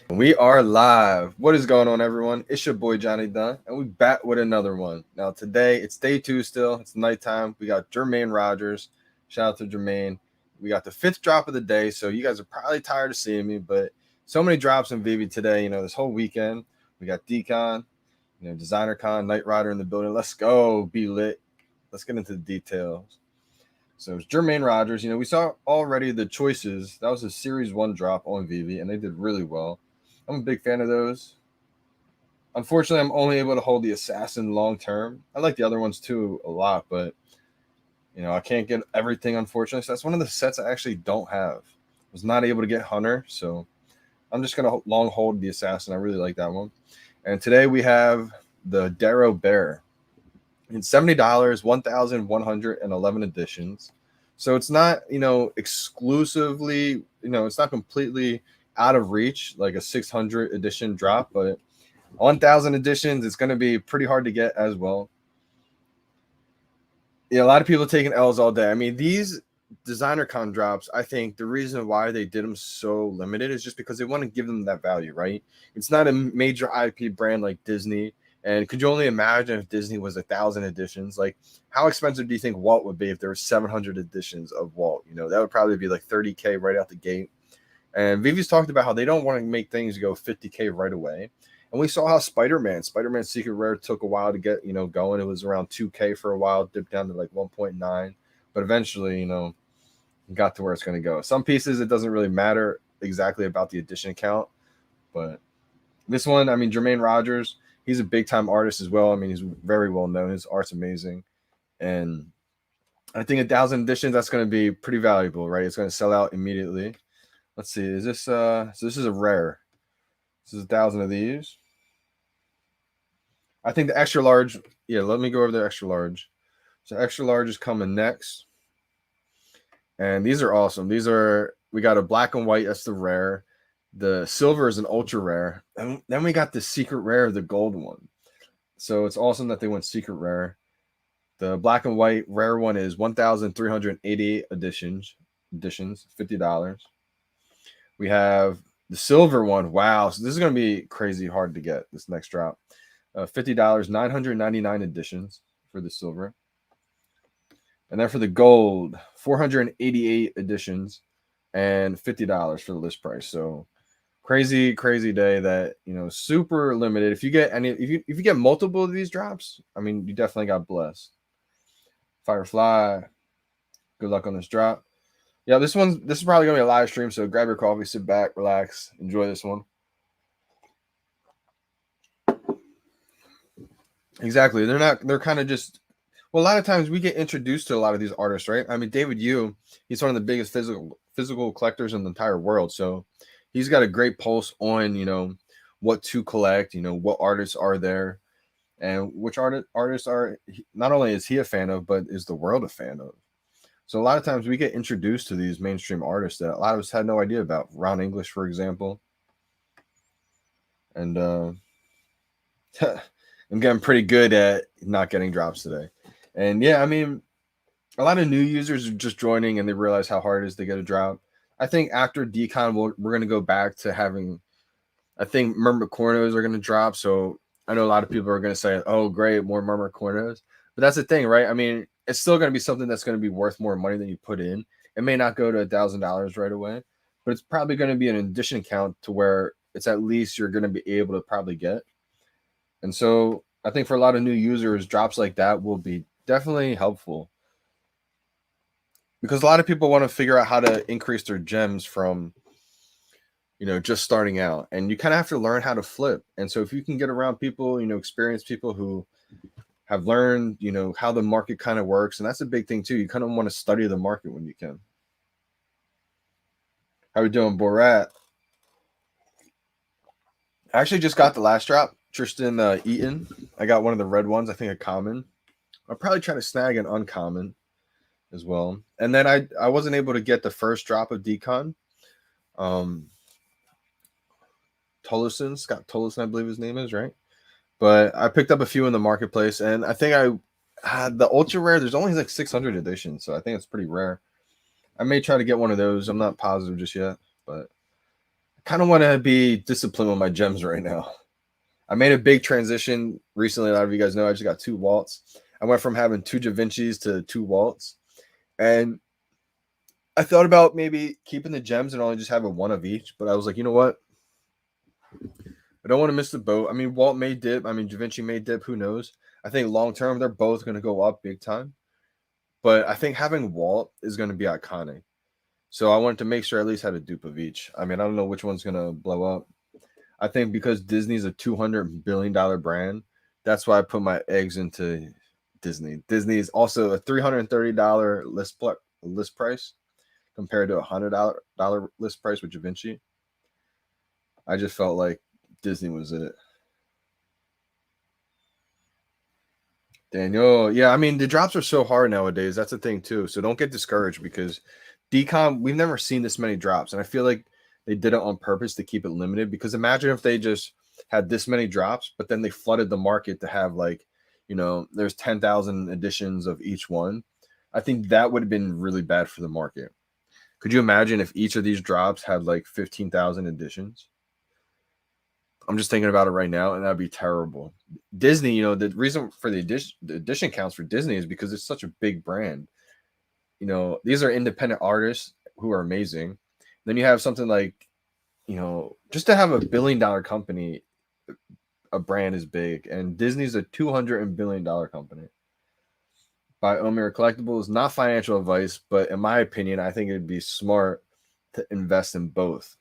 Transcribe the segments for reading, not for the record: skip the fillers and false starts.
We are live. What is going on, everyone? It's your boy Johnny Dunn, and we back with another one. Now, today it's day 2 still. It's nighttime. We got Jermaine Rogers. Shout out to Jermaine. We got the 5th drop of the day, so you guys are probably tired of seeing me, but so many drops in VeVe today. This whole weekend. We got Decon, Designer Con, Night Rider in the building. Let's go. Be lit. Let's get into the details. So it's Jermaine Rogers. We saw already the choices. That was a Series 1 drop on VeVe, and they did really well. I'm a big fan of those. Unfortunately, I'm only able to hold the Assassin long term. I like the other ones too a lot, but I can't get everything, unfortunately. So that's one of the sets I actually don't have. I was not able to get Hunter, so I'm just gonna long hold the Assassin. I really like that one. And today we have the Dero Bear. It's $70, 1,111 editions. So it's not, exclusively, it's not completely out of reach like a 600 edition drop, but 1,000 editions, it's going to be pretty hard to get as well. A lot of people taking L's all day. I mean, these designer con drops, I think the reason why they did them so limited is just because they want to give them that value, right? It's not a major IP brand like Disney. And could you only imagine if Disney was 1,000 editions? Like, how expensive do you think Walt would be if there were 700 editions of Walt? That would probably be like 30K right out the gate. And VeVe's talked about how they don't want to make things go 50K right away. And we saw how Spider-Man Secret Rare took a while to get, going. It was around 2K for a while, dipped down to like 1.9. But eventually, got to where it's going to go. Some pieces, it doesn't really matter exactly about the edition count. But this one, I mean, Jermaine Rogers, he's a big-time artist as well. I mean, he's very well known. His art's amazing. And I think 1,000 editions, that's going to be pretty valuable, right? It's going to sell out immediately. Let's see. Is this so this is a rare. This is 1,000 of these. I think the extra large. Yeah, let me go over the extra large. So extra large is coming next. And these are awesome. We got a black and white, that's the rare. The silver is an ultra rare. And then we got the secret rare, the gold one. So it's awesome that they went secret rare. The black and white rare one is 1,388 editions, $50. We have the silver one. Wow. So this is going to be crazy hard to get, this next drop. $50, 999 editions for the silver. And then for the gold, 488 editions and $50 for the list price. So crazy day that, super limited. If you get if you get multiple of these drops, I mean, you definitely got blessed. Firefly, good luck on this drop. Yeah, this is probably gonna be a live stream, so grab your coffee, sit back, relax, enjoy this one. Exactly. They're kind of just, well, a lot of times we get introduced to a lot of these artists, right? I mean, David Yu, he's one of the biggest physical collectors in the entire world. So he's got a great pulse on, what to collect, what artists are there and which artists are, not only is he a fan of, but is the world a fan of. So a lot of times we get introduced to these mainstream artists that a lot of us had no idea about. Ron English, for example. And I'm getting pretty good at not getting drops today. And yeah, I mean, a lot of new users are just joining and they realize how hard it is to get a drop. I think after Decon, we're going to go back to having, I think Myrmicornos are going to drop. So I know a lot of people are going to say, oh, great, more Myrmicornos. But that's the thing, right? I mean, it's still going to be something that's going to be worth more money than you put in. It may not go to $1,000 right away, but it's probably going to be an addition count to where it's at least you're going to be able to probably get. And so I think for a lot of new users, drops like that will be definitely helpful. Because a lot of people want to figure out how to increase their gems from, just starting out. And you kind of have to learn how to flip. And so if you can get around people, experienced people who have learned, how the market kind of works. And that's a big thing too. You kind of want to study the market when you can. How we doing, Borat? I actually just got the last drop. Tristan Eaton. I got one of the red ones. I think a common. I'll probably try to snag an uncommon as well. And then I wasn't able to get the first drop of Decon. Tolleson, Scott Tolleson, I believe his name is, right? But I picked up a few in the marketplace, and I think I had the ultra rare. There's only like 600 editions, so I think it's pretty rare. I may try to get one of those. I'm not positive just yet, but kind of want to be disciplined with my gems right now. I made a big transition recently. A lot of you guys know I just got 2 Waltz. I went from having 2 Da Vinci's to 2 Waltz. And I thought about maybe keeping the gems and only just having 1 of each. But I was like, you know what? I don't want to miss the boat. I mean, Walt may dip. I mean, Da Vinci may dip. Who knows? I think long term, they're both going to go up big time. But I think having Walt is going to be iconic. So I wanted to make sure I at least had a dupe of each. I mean, I don't know which one's going to blow up. I think because Disney's a $200 billion brand, that's why I put my eggs into Disney. Disney is also a $330 list price compared to a $100 list price with Da Vinci. I just felt like Disney was it. Daniel, yeah, I mean the drops are so hard nowadays. That's the thing too. So don't get discouraged because decom, we've never seen this many drops, and I feel like they did it on purpose to keep it limited. Because imagine if they just had this many drops, but then they flooded the market to have like, there's 10,000 editions of each one. I think that would have been really bad for the market. Could you imagine if each of these drops had like 15,000 editions? I'm just thinking about it right now, and that'd be terrible. Disney, the reason for the edition counts for Disney is because it's such a big brand. These are independent artists who are amazing. Then you have something like, just to have a $1 billion company, a brand is big, and Disney's a $200 billion company. Buy Omi Collectibles, not financial advice, but in my opinion, I think it'd be smart to invest in both.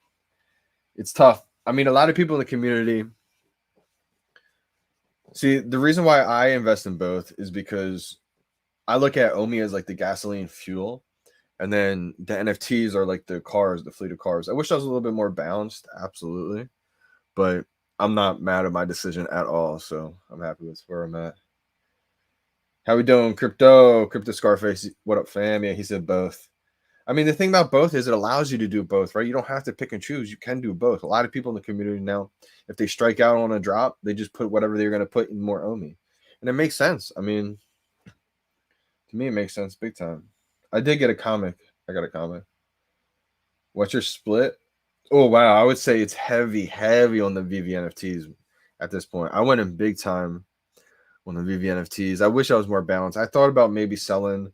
It's tough. I mean, a lot of people in the community. See, the reason why I invest in both is because I look at Omi as like the gasoline fuel, and then the NFTs are like the cars, the fleet of cars. I wish I was a little bit more balanced, absolutely, but I'm not mad at my decision at all. So I'm happy with where I'm at. How we doing, Crypto Scarface? What up, fam? Yeah, he said both. I mean, the thing about both is it allows you to do both, right? You don't have to pick and choose. You can do both. A lot of people in the community now, if they strike out on a drop, they just put whatever they're going to put in more Omi. And it makes sense. I mean, to me, it makes sense big time. I did get a comic. I got a comic. What's your split? Oh, wow. I would say it's heavy on the VeVe NFTs at this point. I went in big time on the VeVe NFTs. I wish I was more balanced. I thought about maybe selling.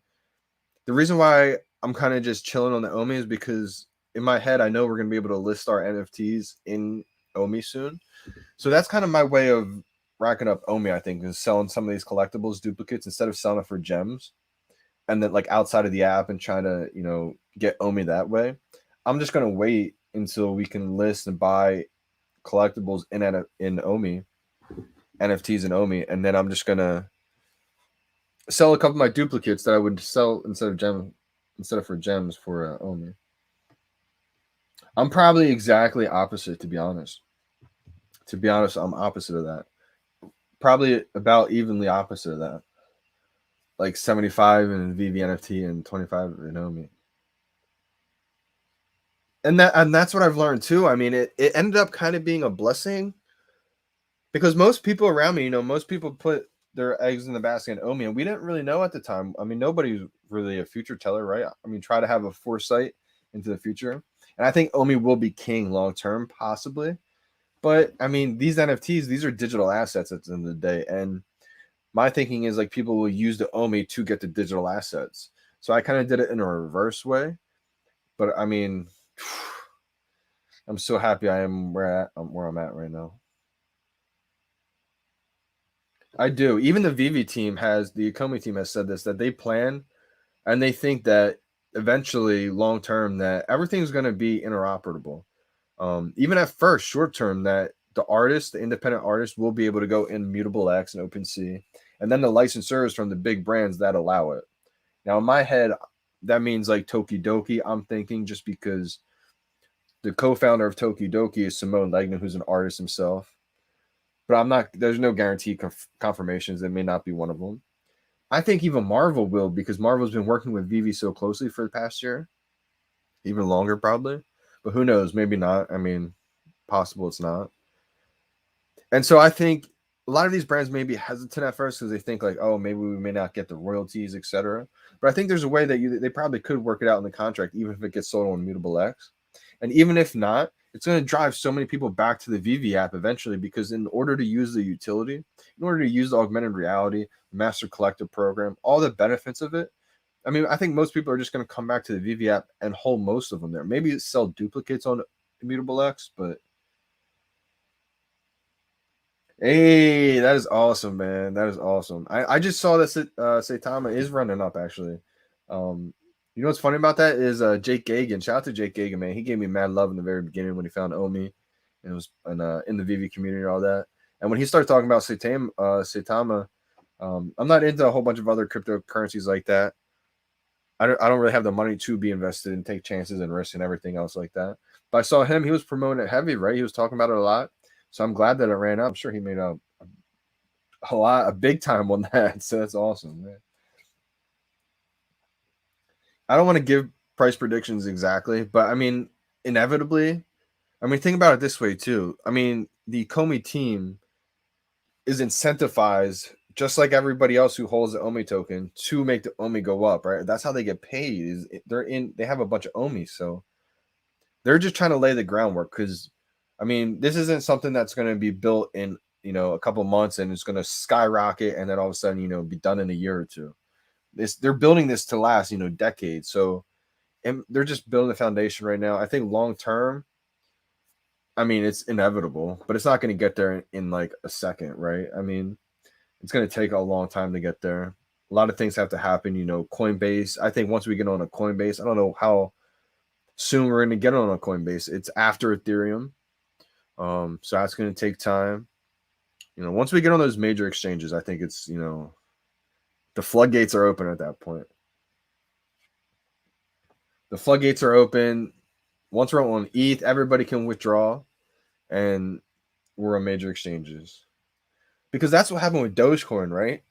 The reason why I'm kind of just chilling on the Omi is because in my head, I know we're going to be able to list our NFTs in Omi soon. So that's kind of my way of racking up Omi, I think, is selling some of these collectibles duplicates instead of selling it for gems and then like outside of the app and trying to, get Omi that way. I'm just going to wait until we can list and buy collectibles in Omi, NFTs in Omi, and then I'm just going to sell a couple of my duplicates that I would sell instead of for gems for Omi. I'm probably exactly opposite, to be honest. I'm opposite of that. Probably about evenly opposite of that. Like 75 in VeVe NFT and 25 in Omi. And that's what I've learned too. I mean, it ended up kind of being a blessing because most people around me, most people put their eggs in the basket in Omi, and we didn't really know at the time. I mean, nobody's really a future teller, right? I mean, try to have a foresight into the future. And I think Omi will be king long term, possibly. But I mean, these NFTs, these are digital assets at the end of the day. And my thinking is like people will use the Omi to get the digital assets. So I kind of did it in a reverse way. But I mean, I'm so happy I am where I'm at right now. I do. Even the VeVe team the Akomi team has said this, that they plan and they think that eventually, long term, that everything's going to be interoperable. Even at first, short term, that the independent artist, will be able to go in Mutable X and OpenSea, and then the licensors from the big brands that allow it. Now, in my head, that means like Tokidoki. I'm thinking just because the co-founder of Tokidoki is Simone Legna, who's an artist himself. But I'm not. There's no guarantee confirmations. It may not be one of them. I think even Marvel will, because Marvel's been working with VeVe so closely for the past year, even longer probably. But who knows? Maybe not. I mean, possible it's not. And so I think a lot of these brands may be hesitant at first because they think like, oh, maybe we may not get the royalties, etc. But I think there's a way that they probably could work it out in the contract, even if it gets sold on Mutable X. And even if not, it's going to drive so many people back to the VeVe app eventually, because in order to use the utility, in order to use the augmented reality, master collective program, all the benefits of it, I mean, I think most people are just going to come back to the VeVe app and hold most of them there. Maybe sell duplicates on Immutable X, but hey, that is awesome, man. That is awesome. I just saw that Saitama is running up, actually. You know what's funny about that is Jake Gagan. Shout out to Jake Gagan, man. He gave me mad love in the very beginning when he found Omi, and it was in the VeVe community and all that. And when he started talking about Saitama, I'm not into a whole bunch of other cryptocurrencies like that. I don't really have the money to be invested and take chances and risks and everything else like that. But I saw him; he was promoting it heavy, right? He was talking about it a lot. So I'm glad that it ran up. I'm sure he made a big time on that. So that's awesome, man. I don't want to give price predictions exactly, but I mean, inevitably, I mean, think about it this way too. I mean, the Comey team is incentivized just like everybody else who holds the Omi token to make the Omi go up, right? That's how they get paid. Is they have a bunch of Omi, so they're just trying to lay the groundwork, because I mean, this isn't something that's going to be built in, a couple months and it's going to skyrocket and then all of a sudden, be done in a year or two. They're building this to last, decades. So, and they're just building the foundation right now. I think long term, I mean, it's inevitable, but it's not going to get there in like a second, right? I mean, it's going to take a long time to get there. A lot of things have to happen, Coinbase. I think once we get on a Coinbase, I don't know how soon we're going to get on a Coinbase. It's after Ethereum. So that's going to take time. Once we get on those major exchanges, I think it's, the floodgates are open at that point. The floodgates are open. Once we're on ETH, everybody can withdraw, and we're on major exchanges. Because that's what happened with Dogecoin, right?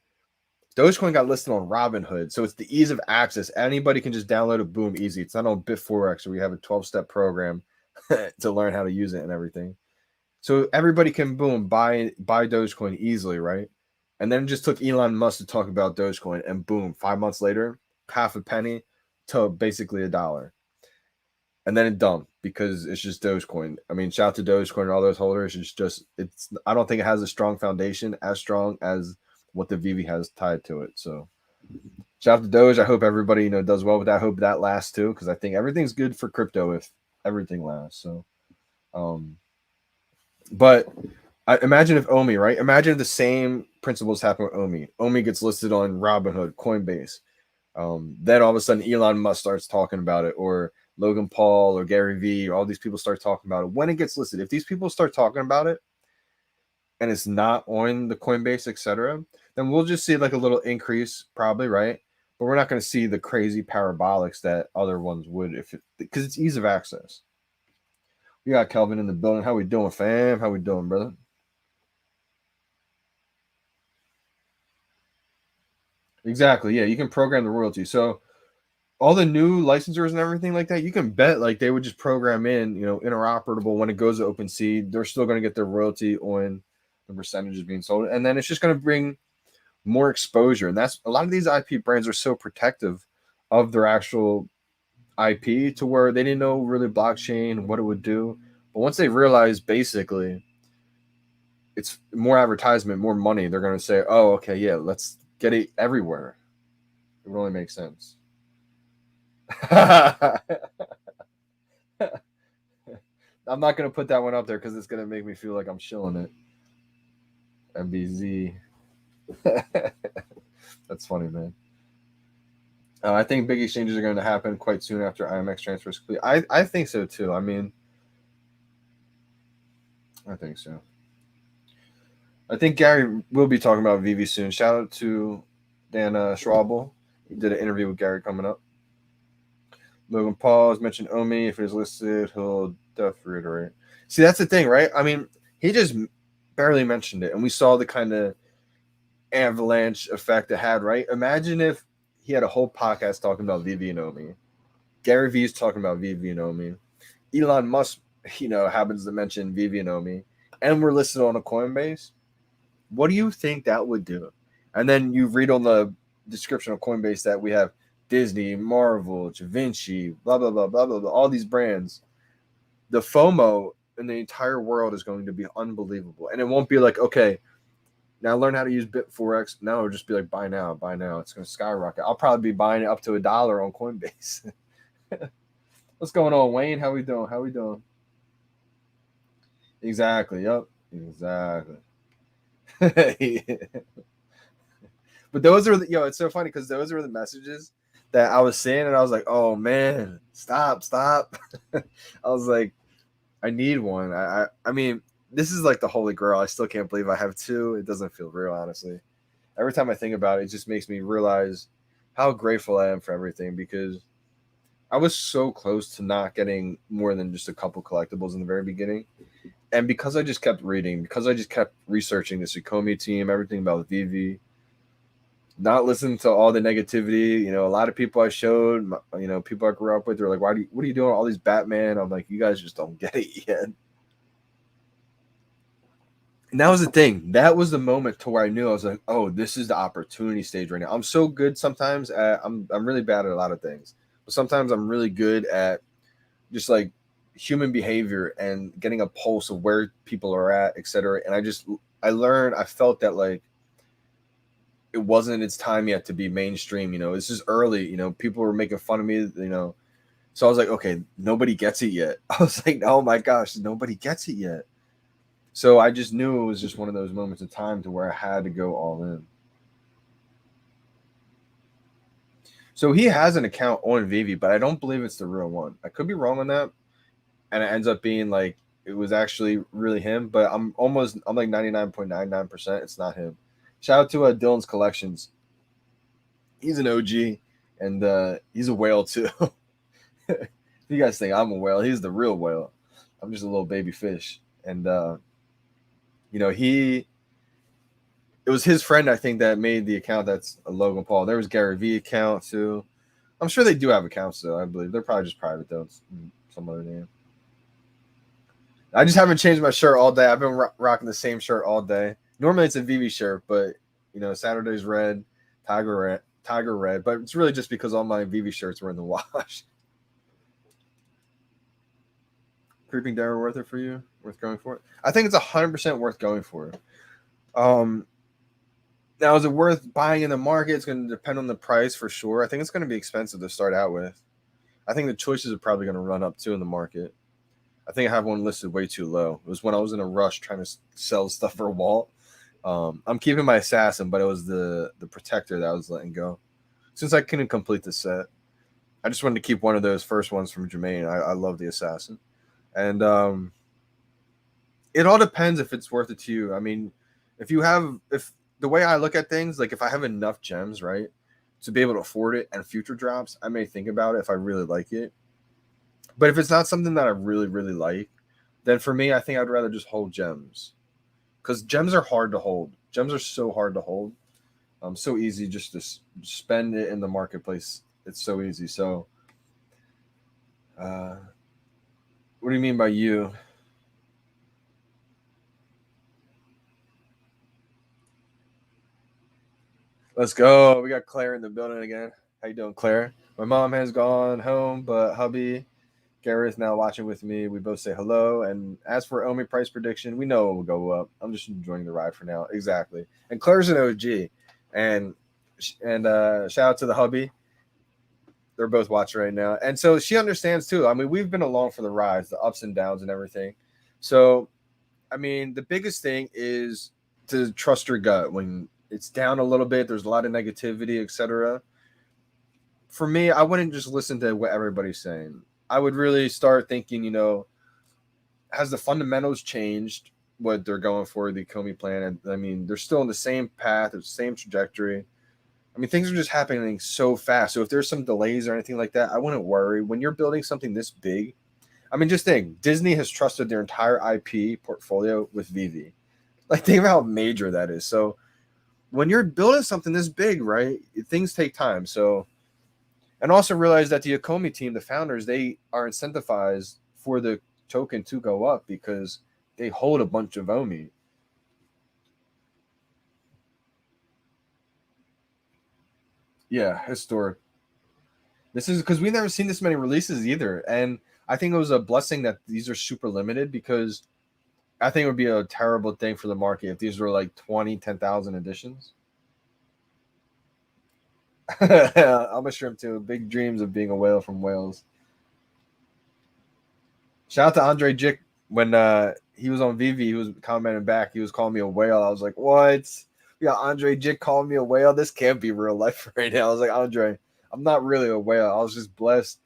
Dogecoin got listed on Robinhood, so it's the ease of access. Anybody can just download it, boom, easy. It's not on Bit4X, where we have a 12-step program to learn how to use it and everything. So everybody can, boom, buy Dogecoin easily, right? And then it just took Elon Musk to talk about Dogecoin, and boom, 5 months later, half a penny to basically $1. And then it dumped because it's just Dogecoin. I mean, shout out to Dogecoin and all those holders. I don't think it has a strong foundation, as strong as what the VeVe has tied to it. So shout out to Doge. I hope everybody, does well with that. I hope that lasts too, because I think everything's good for crypto if everything lasts. So, but I imagine if Omi, right? Imagine if the same principles happen with Omi. Omi gets listed on Robinhood, Coinbase. Then all of a sudden Elon Musk starts talking about it, or Logan Paul or Gary Vee, all these people start talking about it. When it gets listed, if these people start talking about it and it's not on the Coinbase, etc., then we'll just see like a little increase, probably, right? But we're not going to see the crazy parabolics that other ones would, because it's ease of access. We got Kelvin in the building. How we doing, fam? How we doing, brother? Exactly. Yeah, you can program the royalty. So all the new licensors and everything like that, you can bet like they would just program in, interoperable when it goes to OpenSea. They're still going to get their royalty on the percentages being sold, and then it's just going to bring more exposure. And that's a lot of these IP brands are so protective of their actual IP to where they didn't know really blockchain, what it would do. But once they realize basically it's more advertisement, more money, they're going to say, oh, okay, yeah, let's get it everywhere. It really makes sense. I'm not going to put that one up there because it's going to make me feel like I'm shilling it. MBZ. That's funny, man. I think big exchanges are going to happen quite soon after IMX transfers complete. I think so too. I mean, I think so. I think Gary will be talking about VeVe soon. Shout out to Dan Schwabel. He did an interview with Gary coming up. Logan Paul has mentioned Omi. If it is listed, he'll definitely reiterate. See, that's the thing, right? I mean, he just barely mentioned it, and we saw the kind of avalanche effect it had, right? Imagine if he had a whole podcast talking about VeVe and Omi. Gary Vee's talking about VeVe and Omi. Elon Musk, happens to mention VeVe and Omi, and we're listed on a Coinbase. What do you think that would do? And then you read on the description of Coinbase that we have Disney, Marvel, Da Vinci, blah, blah, blah, blah, blah, blah, all these brands. the FOMO in the entire world is going to be unbelievable. And it won't be like, okay, now learn how to use Bit4X. Now it'll just be like, buy now, buy now. It's going to skyrocket. I'll probably be buying it up to $1 on Coinbase. What's going on, Wayne? How we doing? How we doing? Exactly. Yep. Exactly. But those are it's so funny because those are the messages that I was seeing, and I was like, oh man, stop. I was like, I need one. I mean, this is like the holy grail. I still can't believe I have two. It doesn't feel real, honestly. Every time I think about it, it just makes me realize how grateful I am for everything, because I was so close to not getting more than just a couple collectibles in the very beginning. And because I just kept reading, because I just kept researching the Sukomi team, everything about VeVe, not listening to all the negativity. A lot of people I showed, people I grew up with, they're like, what are you doing all these Batman? I'm like, you guys just don't get it yet. And that was the thing. That was the moment to where I knew I was like, oh, this is the opportunity stage right now. I'm so good sometimes I'm really bad at a lot of things. But sometimes I'm really good at just like human behavior and getting a pulse of where people are at, etc. And I felt that like it wasn't its time yet to be mainstream. This is early. People were making fun of me. So I was like, okay, nobody gets it yet. I was like, oh my gosh, nobody gets it yet. So I just knew it was just one of those moments of time to where I had to go all in. So he has an account on VeVe, but I don't believe it's the real one. I could be wrong on that. And it ends up being like it was actually really him, but I'm like 99.99% it's not him. Shout out to Dylan's Collections. He's an OG, and he's a whale too. You guys think I'm a whale? He's the real whale. I'm just a little baby fish. And it was his friend, I think, that made the account that's a Logan Paul. There was Gary V account too. I'm sure they do have accounts though. I believe they're probably just private though. It's some other name. I just haven't changed my shirt all day. I've been rocking the same shirt all day. Normally it's a VeVe shirt, but Saturday's red, tiger red. But it's really just because all my VeVe shirts were in the wash. Creeping Dero worth it for you? Worth going for it? I think it's 100% worth going for. Now, is it worth buying in the market? It's going to depend on the price for sure. I think it's going to be expensive to start out with. I think the choices are probably going to run up too in the market. I think I have one listed way too low. It was when I was in a rush trying to sell stuff for Walt. I'm keeping my assassin, but it was the protector that I was letting go. Since I couldn't complete the set, I just wanted to keep one of those first ones from Jermaine. I love the assassin. And it all depends if it's worth it to you. I mean, if the way I look at things, like if I have enough gems, right, to be able to afford it and future drops, I may think about it if I really like it. But if it's not something that I really, really like, then for me, I think I'd rather just hold gems. Because gems are hard to hold. Gems are so hard to hold. So easy just to spend it in the marketplace. It's so easy. So, what do you mean by you? Let's go. We got Claire in the building again. How you doing, Claire? My mom has gone home, but hubby Gareth now watching with me. We both say hello. And as for Omi price prediction, we know it will go up. I'm just enjoying the ride for now. Exactly. And Claire's an OG. And shout out to the hubby. They're both watching right now. And so she understands too. I mean, we've been along for the rides, the ups and downs and everything. So, I mean, the biggest thing is to trust your gut when it's down a little bit. There's a lot of negativity, etc. For me, I wouldn't just listen to what everybody's saying. I would really start thinking, has the fundamentals changed what they're going for, the Comey plan? And I mean, they're still in the same path, the same trajectory. I mean, things are just happening so fast. So if there's some delays or anything like that, I wouldn't worry. When you're building something this big, I mean, just think, Disney has trusted their entire IP portfolio with VeVe. Like, think of how major that is. So when you're building something this big, right, things take time. So, and also realize that the Akomi team, the founders, they are incentivized for the token to go up because they hold a bunch of OMI. Yeah, historic. This is because we've never seen this many releases either. And I think it was a blessing that these are super limited, because I think it would be a terrible thing for the market if these were like 10,000 editions. I'm a shrimp too. Big dreams of being a whale from Wales. Shout out to Andre Jick. When he was on VeVe, he was commenting back. He was calling me a whale. I was like, what? Yeah, Andre Jick calling me a whale. This can't be real life right now. I was like, Andre, I'm not really a whale. I was just blessed.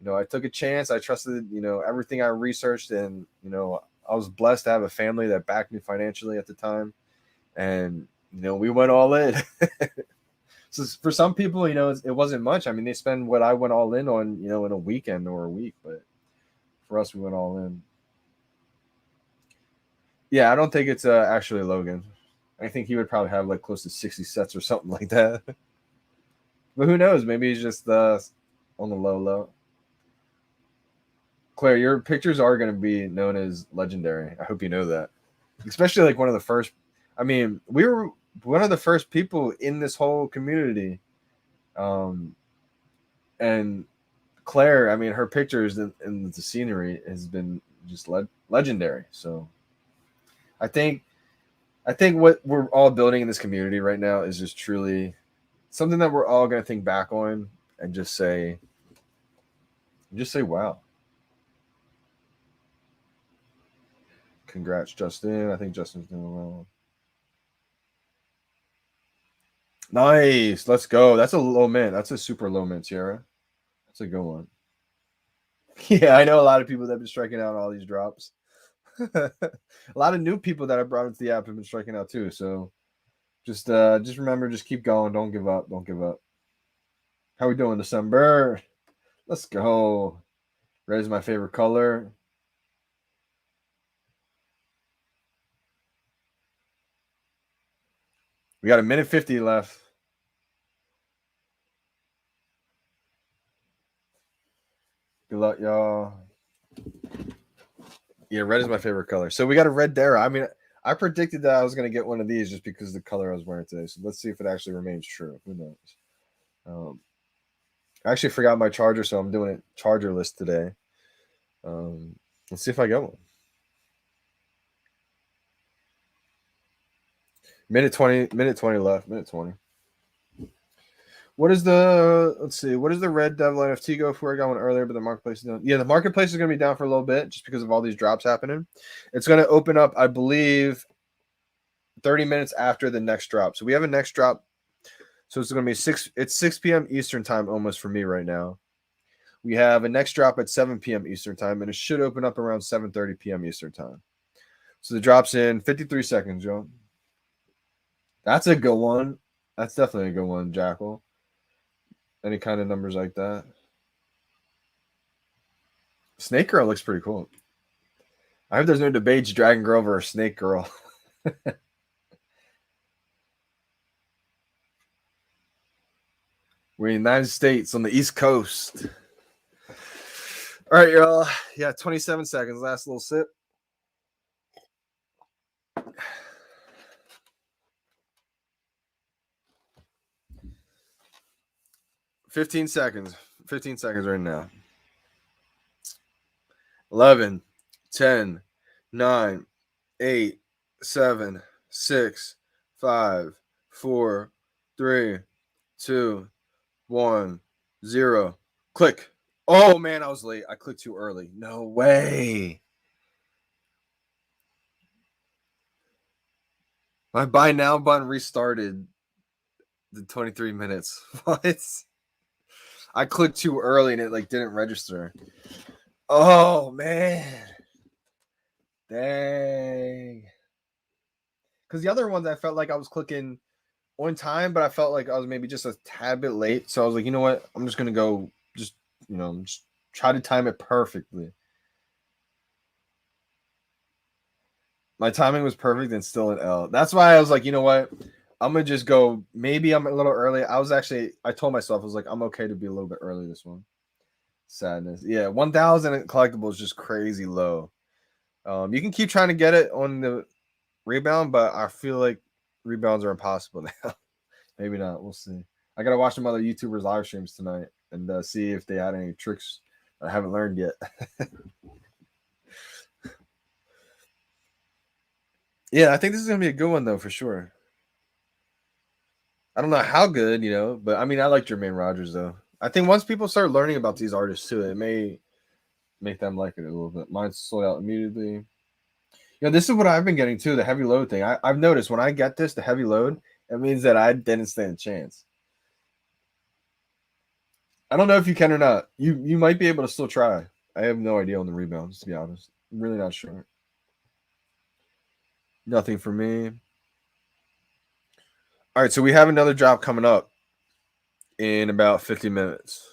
I took a chance. I trusted, everything I researched, and, I was blessed to have a family that backed me financially at the time. And, we went all in. So for some people, it wasn't much. I mean, they spend what I went all in on, in a weekend or a week. But for us, we went all in. Yeah, I don't think it's actually Logan. I think he would probably have like close to 60 sets or something like that. But who knows? Maybe he's just on the low. Claire, your pictures are going to be known as legendary. I hope you know that. Especially like one of the first. I mean, we were one of the first people in this whole community. And Claire, I mean, her pictures and the scenery has been just legendary. So I think what we're all building in this community right now is just truly something that we're all going to think back on and just say wow. Congrats, Justin. I think Justin's doing well. Nice. Let's go. That's a low mint. That's a super low mint, Sierra. That's a good one. Yeah, I know a lot of people that have been striking out all these drops. A lot of new people that I brought into the app have been striking out too. So just remember, just keep going. Don't give up. Don't give up. How we doing, December? Let's go. Red is my favorite color. We got a minute 50 left. Good luck, y'all. Yeah, red is my favorite color. So we got a red Dero. I mean, I predicted that I was going to get one of these just because of the color I was wearing today. So let's see if it actually remains true. Who knows? I actually forgot my charger, so I'm doing it chargerless today. Let's see if I get one. Minute 20 left. Minute 20. What is the red devil NFT go for? I got one earlier, but the marketplace is down. Yeah, the marketplace is going to be down for a little bit just because of all these drops happening. It's going to open up, I believe, 30 minutes after the next drop. So we have a next drop. So it's going to be 6 p.m. Eastern time almost for me right now. We have a next drop at 7 p.m. Eastern time, and it should open up around 7:30 p.m. Eastern time. So the drop's in 53 seconds, Joe. That's a good one. That's definitely a good one, Jackal. Any kind of numbers like that. Snake Girl looks pretty cool. I hope there's no debates, Dragon Girl or Snake Girl. We're in the United States on the East Coast. All right, y'all. Yeah, 27 seconds. Last little sip. $15 seconds. 15 seconds right now. 11, 10, 9, 8, 7, 6, 5, 4, 3, 2, 1, 0. Click. Oh, man, I was late. I clicked too early. No way. My buy now button restarted the 23 minutes. What? I clicked too early and it didn't register. Oh, man. Dang. Because the other ones I felt like I was clicking on time, but I felt like I was maybe just a tad bit late. So I was like, you know what? I'm just going to go just try to time it perfectly. My timing was perfect and still an L. That's why I was like, you know what? I'm going to just go. Maybe I'm a little early. I told myself, I was like, I'm okay to be a little bit early this one. Sadness. Yeah, 1,000 collectibles is just crazy low. You can keep trying to get it on the rebound, but I feel like rebounds are impossible now. Maybe not. We'll see. I got to watch some other YouTubers live streams tonight and see if they had any tricks I haven't learned yet. Yeah, I think this is gonna be a good one though, for sure. I don't know how good, but I mean, I like Jermaine Rogers though. I think once people start learning about these artists too, it may make them like it a little bit. Mine sold out immediately. This is what I've been getting too, the heavy load thing. I've noticed when I get this, the heavy load, it means that I didn't stand a chance. I don't know if you can or not. You might be able to still try. I have no idea on the rebounds, to be honest. I'm really not sure. Nothing for me. All right, so we have another drop coming up in about 50 minutes.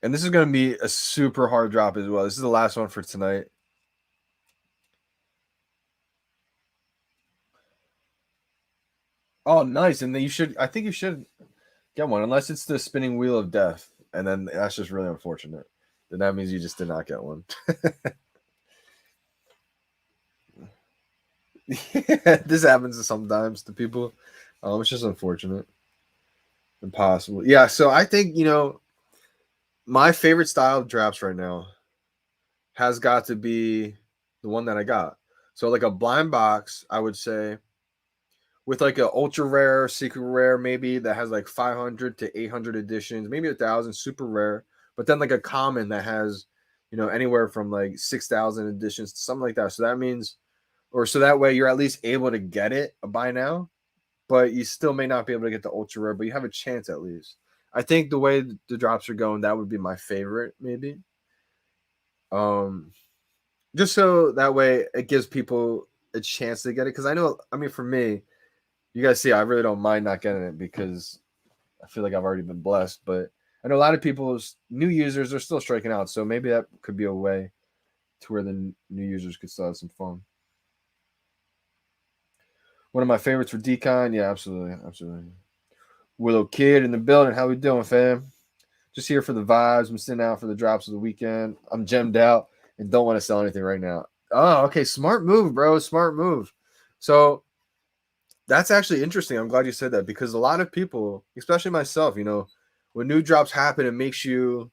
And this is going to be a super hard drop as well. This is the last one for tonight. Oh, nice. And then I think you should get one, unless it's the spinning wheel of death. And then that's just really unfortunate. Then that means you just did not get one. This happens sometimes to people. It's just unfortunate. Impossible. Yeah, so I think, my favorite style of drops right now has got to be the one that I got. So like a blind box, I would say, with like a ultra rare, secret rare, maybe that has like 500 to 800 editions, maybe 1,000, super rare, but then like a common that has, anywhere from like 6,000 editions, something like that. So that means, or so that way you're at least able to get it by now, but you still may not be able to get the ultra rare, but you have a chance at least. I think the way the drops are going, that would be my favorite, maybe. Just so that way it gives people a chance to get it. Because I mean, for me, you guys see, I really don't mind not getting it because I feel like I've already been blessed. But I know a lot of people's new users are still striking out, so maybe that could be a way to where the new users could still have some fun. One of my favorites for Decon, yeah, absolutely, absolutely. Willow Kid in the building, how we doing, fam? Just here for the vibes. I'm sitting out for the drops of the weekend. I'm gemmed out and don't want to sell anything right now. Oh, okay, smart move, bro. Smart move. So that's actually interesting. I'm glad you said that because a lot of people, especially myself, when new drops happen, it makes you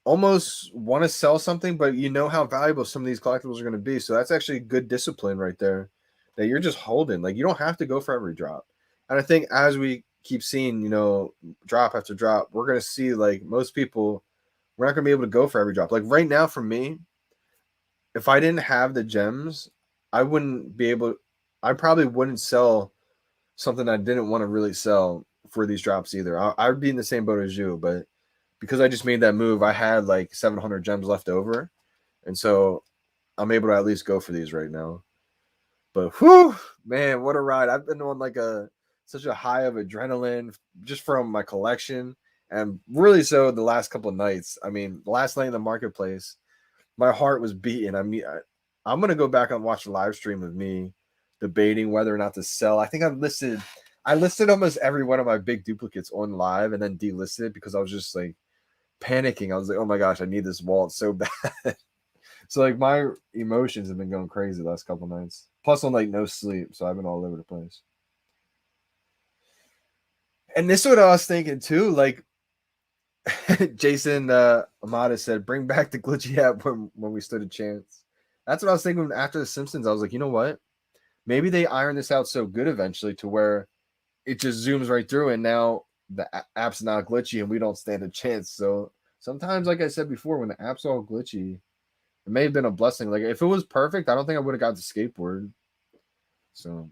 almost want to sell something, but you know how valuable some of these collectibles are going to be. So that's actually good discipline right there that you're just holding. Like you don't have to go for every drop. And I think as we keep seeing, drop after drop, we're going to see like most people, we're not going to be able to go for every drop. Like right now for me, if I didn't have the gems, I wouldn't be able, I probably wouldn't sell something I didn't want to really sell for these drops either. I would be in the same boat as you, but because I just made that move, I had like 700 gems left over. And so I'm able to at least go for these right now. But whew, man, what a ride. I've been on like such a high of adrenaline just from my collection. And really so the last couple of nights. I mean, the last night in the marketplace, my heart was beating. I'm gonna go back and watch the live stream of me debating whether or not to sell. I think I listed almost every one of my big duplicates on live and then delisted it because I was just like panicking. I was like, oh my gosh, I need this wallet so bad. So like my emotions have been going crazy the last couple nights. Plus on like no sleep, so I've been all over the place. And this is what I was thinking too. Like Jason Amada said, bring back the glitchy app when we stood a chance. That's what I was thinking after the Simpsons. I was like, you know what? Maybe they iron this out so good eventually to where it just zooms right through, and now the app's not glitchy and we don't stand a chance. So sometimes, like I said before, when the app's all glitchy, it may have been a blessing. Like if it was perfect, I don't think I would have got the skateboard. So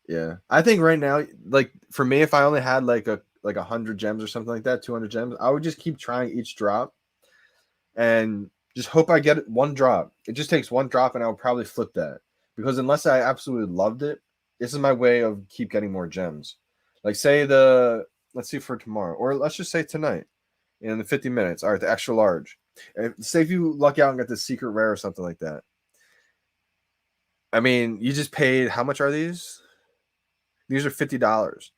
yeah, I think right now, like for me, if I only had like 100 gems or something like that, 200 gems, I would just keep trying each drop and just hope I get one drop. It just takes one drop, and I'll probably flip that because unless I absolutely loved it, this is my way of keep getting more gems. Like say let's see for tomorrow, or let's just say tonight in the 50 minutes. All right, the extra large. Say if you luck out and get the secret rare or something like that. I mean, you just paid, how much are these? These are $50.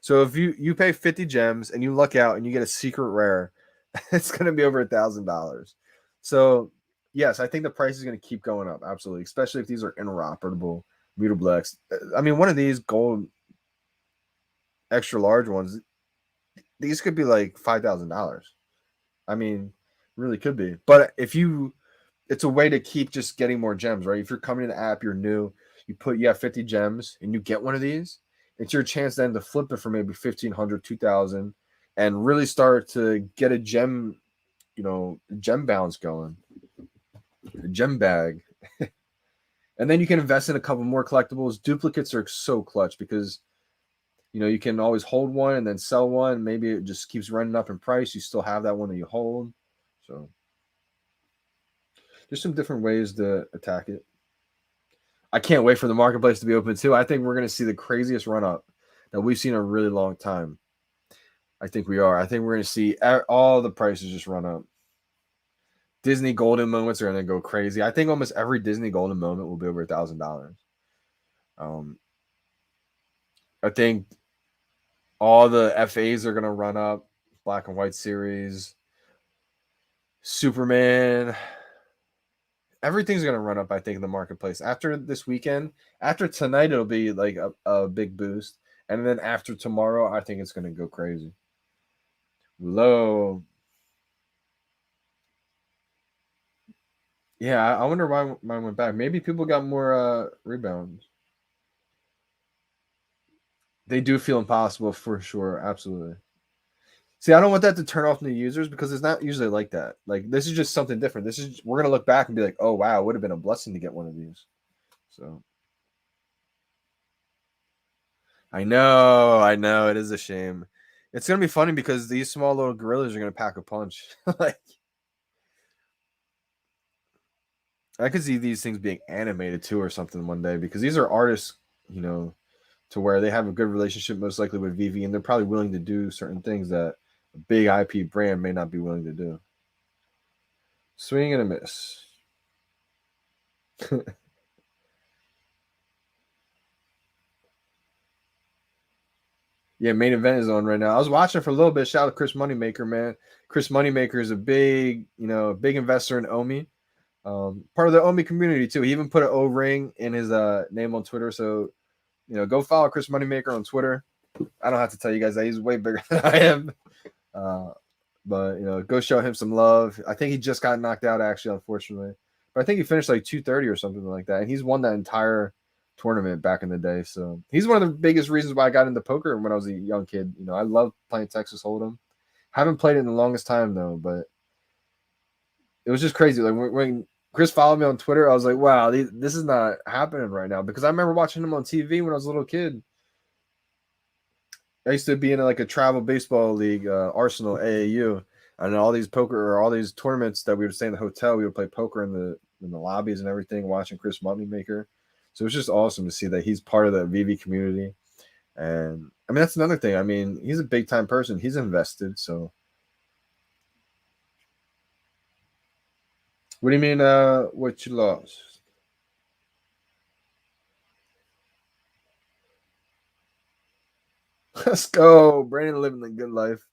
So if you pay 50 gems and you luck out and you get a secret rare, it's going to be over $1,000. So yes, I think the price is going to keep going up. Absolutely. Especially if these are interoperable mutable X. I mean, one of these gold, extra large ones, these could be like $5,000. I mean, really could be. But it's a way to keep just getting more gems, right? If you're coming to the app, you're new, you have 50 gems and you get one of these, it's your chance then to flip it for maybe 1,500, 2,000, and really start to get a gem, gem bounce going, a gem bag. And then you can invest in a couple more collectibles. Duplicates are so clutch because you can always hold one and then sell one. Maybe it just keeps running up in price. You still have that one that you hold. So there's some different ways to attack it. I can't wait for the marketplace to be open too. I think we're going to see the craziest run up that we've seen in a really long time. I think we are. I think we're going to see all the prices just run up. Disney golden moments are going to go crazy. I think almost every Disney golden moment will be over $1,000. I think all the FAs are going to run up. Black and white series, Superman. Everything's going to run up, I think, in the marketplace. After this weekend, after tonight, it'll be like a big boost. And then after tomorrow, I think it's going to go crazy. Low. Yeah, I wonder why mine went back. Maybe people got more rebounds. They do feel impossible for sure. Absolutely. See, I don't want that to turn off new users because it's not usually like that. Like, this is just something different. We're going to look back and be like, oh, wow, it would have been a blessing to get one of these. So. I know. It is a shame. It's going to be funny because these small little gorillas are going to pack a punch. Like, I could see these things being animated too or something one day because these are artists, to where they have a good relationship most likely with VeVe, and they're probably willing to do certain things that a big IP brand may not be willing to do. Swing and a miss. Yeah, main event is on right now. I was watching for a little bit. Shout out to Chris Moneymaker, man. Chris Moneymaker is a big investor in Omi. Part of the Omi community too. He even put an O-ring in his name on Twitter. So, go follow Chris Moneymaker on Twitter. I don't have to tell you guys that he's way bigger than I am. But go show him some love. I think he just got knocked out actually, unfortunately. But I think he finished like 230 or something like that. And he's won that entire tournament back in the day. So he's one of the biggest reasons why I got into poker when I was a young kid. I love playing Texas Hold'em. Haven't played it in the longest time though, but it was just crazy. Like when Chris followed me on Twitter, I was like, wow, this is not happening right now. Because I remember watching him on TV when I was a little kid. I used to be in like a travel baseball league, Arsenal AAU, and all these tournaments that we would stay in the hotel. We would play poker in the lobbies and everything, watching Chris Moneymaker. So it's just awesome to see that he's part of the VeVe community. And I mean, that's another thing. I mean, he's a big time person. He's invested. So what do you mean? What you lost? Let's go, Brandon, living the good life.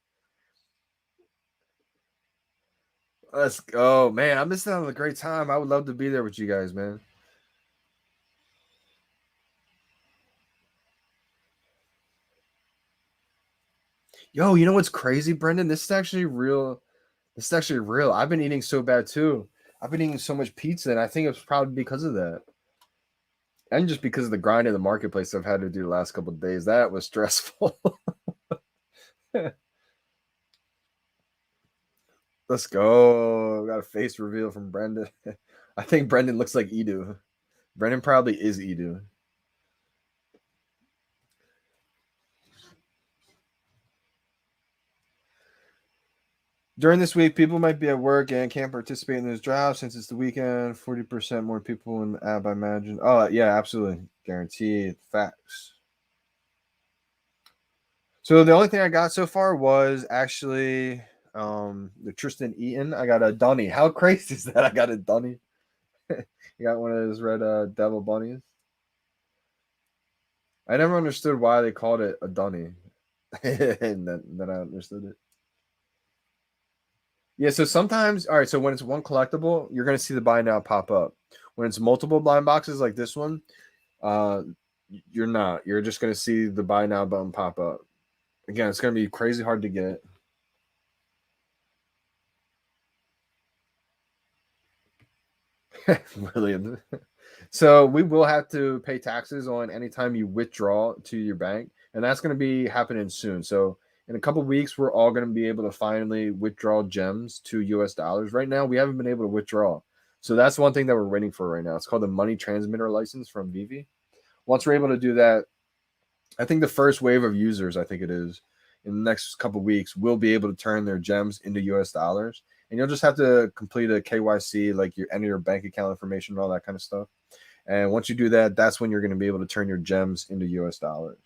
Let's go, man. I'm missing out on a great time. I would love to be there with you guys, man. Yo, you know what's crazy, Brendan? This is actually real. I've been eating so bad too. I've been eating so much pizza, and I think it's probably because of that. And just because of the grind in the marketplace I've had to do the last couple of days. That was stressful. Let's go. Got a face reveal from Brendan. I think Brendan looks like Edu. Brendan probably is Edu. During this week, people might be at work and can't participate in this draft since it's the weekend. 40% more people in the app, I imagine. Oh, yeah, absolutely. Guaranteed. Facts. So the only thing I got so far was actually the Tristan Eaton. I got a Dunny. How crazy is that? I got a Dunny. You got one of those red devil bunnies. I never understood why they called it a Dunny. And then I understood it. Yeah, so sometimes, all right, so when it's one collectible, you're going to see the buy now pop up. When it's multiple blind boxes like this one, you're not. You're just going to see the buy now button pop up. Again, it's going to be crazy hard to get. Really. So we will have to pay taxes on anytime you withdraw to your bank, and that's going to be happening soon. So in a couple of weeks, we're all going to be able to finally withdraw gems to US dollars. Right now, we haven't been able to withdraw. So that's one thing that we're waiting for right now. It's called the money transmitter license from VeVe. Once we're able to do that, I think the first wave of users, I think it is, in the next couple of weeks, will be able to turn their gems into US dollars. And you'll just have to complete a KYC, like you enter your bank account information and all that kind of stuff. And once you do that, that's when you're going to be able to turn your gems into US dollars.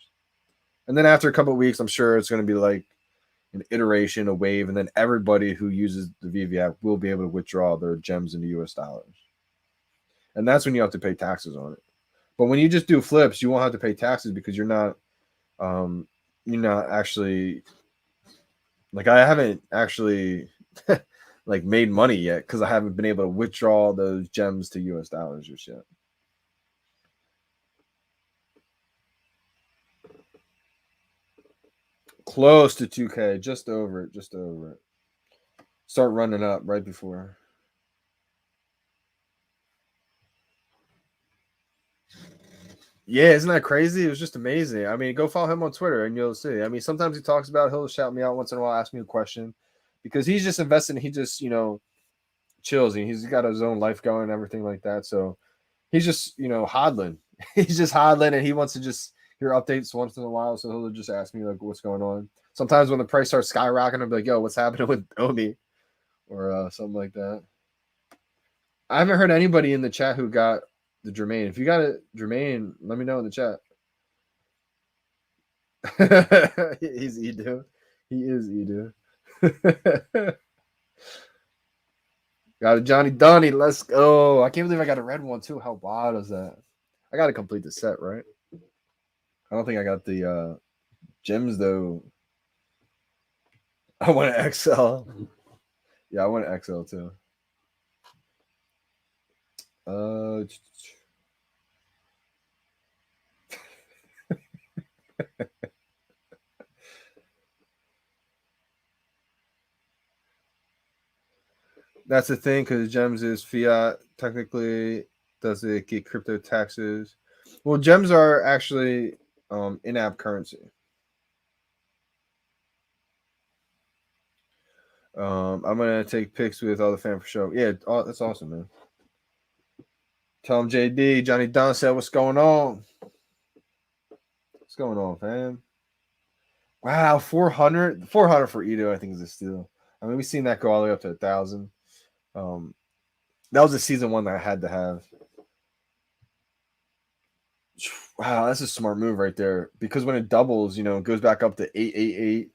And then after a couple of weeks, I'm sure it's going to be like an iteration, a wave, and then everybody who uses the VeVe app will be able to withdraw their gems into US dollars. And that's when you have to pay taxes on it. But when you just do flips, you won't have to pay taxes because you're not actually, like, I haven't actually like made money yet because I haven't been able to withdraw those gems to US dollars just yet. Close to 2K, just over it, just over it. Start running up right before. Yeah, isn't that crazy? It was just amazing. I mean, go follow him on Twitter and you'll see. I mean, sometimes he talks about it, he'll shout me out once in a while, ask me a question because he's just investing. He just, chills and he's got his own life going and everything like that. So he's just, hodling. He's just hodling and he wants to just hear updates once in a while. So he'll just ask me like what's going on. Sometimes when the price starts skyrocketing, I'll be like, yo, what's happening with Omi? Or something like that. I haven't heard anybody in the chat who got the Jermaine. If you got it, Jermaine, let me know in the chat. He's Edu. He is Edu. Got a Johnny Donny. Let's go. I can't believe I got a red one too. How wild is that? I got to complete the set, right? I don't think I got the gems though. I want an XL. Yeah, I want an XL too. That's the thing because gems is fiat. Technically, does it get crypto taxes? Well, gems are actually in-app currency. I'm gonna take pics with all the fam for show. Yeah, that's awesome, man. Tell him JD, Johnny Dunn said, what's going on? What's going on, fam? Wow, 400 for Edo, I think is a steal. I mean, we've seen that go all the way up to 1,000. That was a season one that I had to have. Wow, that's a smart move right there. Because when it doubles, it goes back up to 888,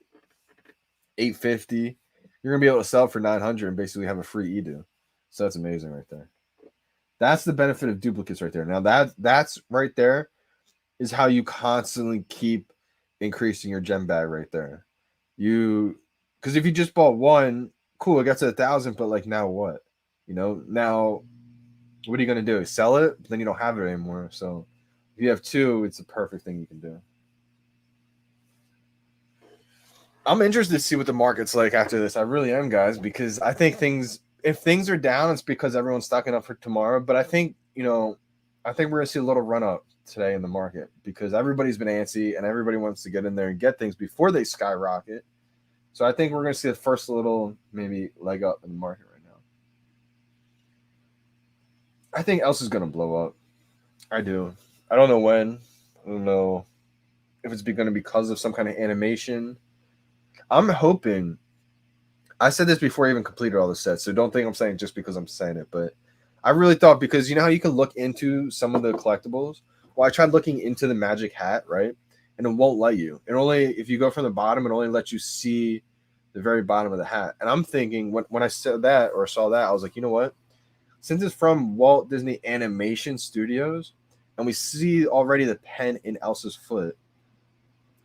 850. You're gonna be able to sell for 900 and basically have a free Edo. So that's amazing right there. That's the benefit of duplicates right there. Now that's right there is how you constantly keep increasing your gem bag right there. Because if you just bought one, cool, it gets to 1,000, but like now what? Now what are you gonna do? Sell it? But then you don't have it anymore. So if you have two, it's the perfect thing you can do. I'm interested to see what the market's like after this. I really am, guys, because I think if things are down, it's because everyone's stocking up for tomorrow. But I think, we're gonna see a little run up today in the market because everybody's been antsy and everybody wants to get in there and get things before they skyrocket. So I think we're gonna see the first little maybe leg up in the market right now. I think else is gonna blow up. I do. I don't know when. I don't know if it's going to be because of some kind of animation. I'm hoping. I said this before I even completed all the sets, so don't think I'm saying just because I'm saying it. But I really thought because how you can look into some of the collectibles. Well, I tried looking into the magic hat, right, and it won't let you. It only if you go from the bottom, it only lets you see the very bottom of the hat. And I'm thinking when I said that or saw that, I was like, you know what? Since it's from Walt Disney Animation Studios, and we see already the pen in Elsa's foot,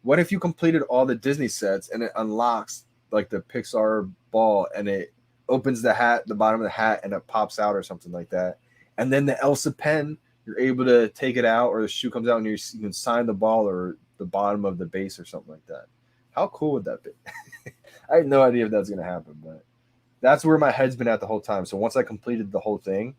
what if you completed all the Disney sets and it unlocks like the Pixar ball and it opens the hat, the bottom of the hat, and it pops out or something like that? And then the Elsa pen, you're able to take it out, or the shoe comes out and you can sign the ball or the bottom of the base or something like that. how cool would that be? I had no idea if that's gonna happen, but that's where my head's been at the whole time. So once I completed the whole thing,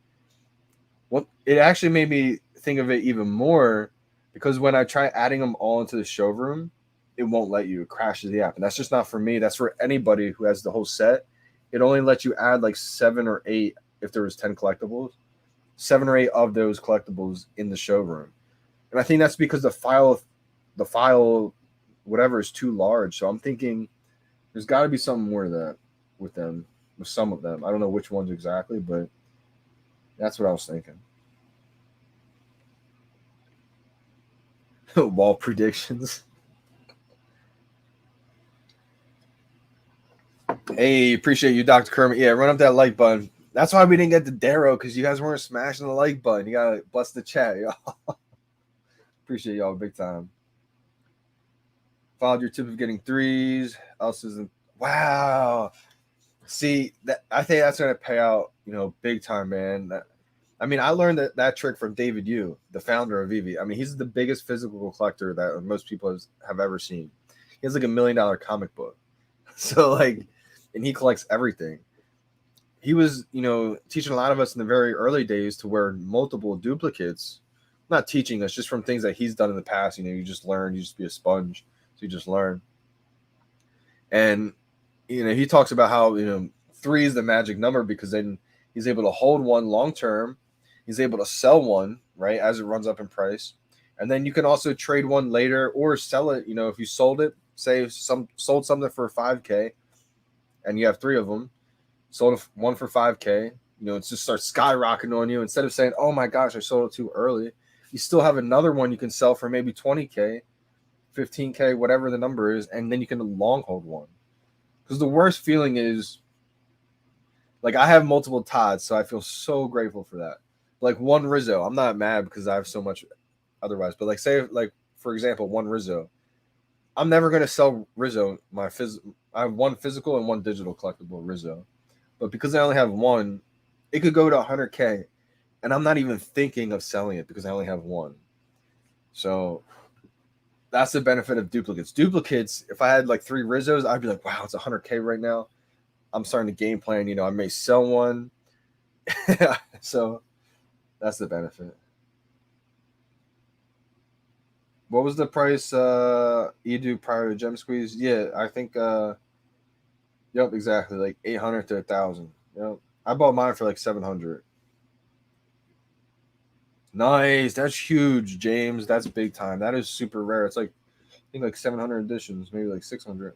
it actually made me think of it even more, because when I try adding them all into the showroom, it won't let you. It crashes the app, and that's just not for me. That's for anybody who has the whole set. It only lets you add like 7 or 8 if there was 10 collectibles, 7 or 8 of those collectibles in the showroom. And I think that's because the file, whatever, is too large. So I'm thinking there's got to be something more to that with them, with some of them. I don't know which ones exactly, but that's what I was thinking. Wall predictions. Hey, appreciate you, Dr. Kermit. Yeah, run up that like button. That's why we didn't get the Dero, because you guys weren't smashing the like button. You gotta bless the chat, y'all. Appreciate y'all big time. Followed your tip of getting 3s. Else isn't. Wow. See, that I think that's gonna pay out, big time, man. I mean, I learned that trick from David Yu, the founder of VeVe. I mean, he's the biggest physical collector that most people have ever seen. He has like $1 million comic book. So like, and he collects everything. He was, teaching a lot of us in the very early days to wear multiple duplicates. Not teaching us, just from things that he's done in the past. You just learn. You just be a sponge. So you just learn. And, he talks about how, 3 is the magic number, because then he's able to hold one long term. He's able to sell one, right, as it runs up in price. And then you can also trade one later or sell it. If you sold it, say sold something for $5K and you have 3 of them, sold one for $5K, it just starts skyrocketing on you. Instead of saying, oh my gosh, I sold it too early, you still have another one you can sell for maybe 20K, 15K, whatever the number is, and then you can long hold one. Because the worst feeling is, like, I have multiple Todds, so I feel so grateful for that. Like one Rizzo, I'm not mad because I have so much otherwise. But like, say, like, for example, one Rizzo, I'm never going to sell Rizzo. I have one physical and one digital collectible Rizzo. But because I only have one, it could go to 100K. And I'm not even thinking of selling it because I only have one. So that's the benefit of duplicates. Duplicates, if I had like 3 Rizzos, I'd be like, wow, it's 100K right now. I'm starting to game plan. I may sell one. So that's the benefit. What was the price you do prior to Gem Squeeze? Yeah, I think yep, exactly. Like 800 to 1,000. Yep. I bought mine for like 700. Nice. That's huge, James. That's big time. That is super rare. It's like, I think like 700 editions, maybe like 600.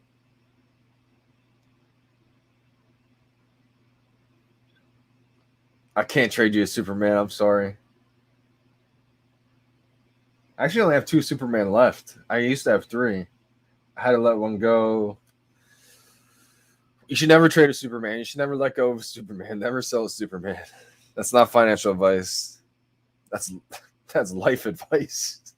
I can't trade you a Superman. I'm sorry. I actually only have 2 Superman left. I used to have 3. I had to let one go. You should never trade a Superman. You should never let go of a Superman. Never sell a Superman. That's not financial advice. That's life advice.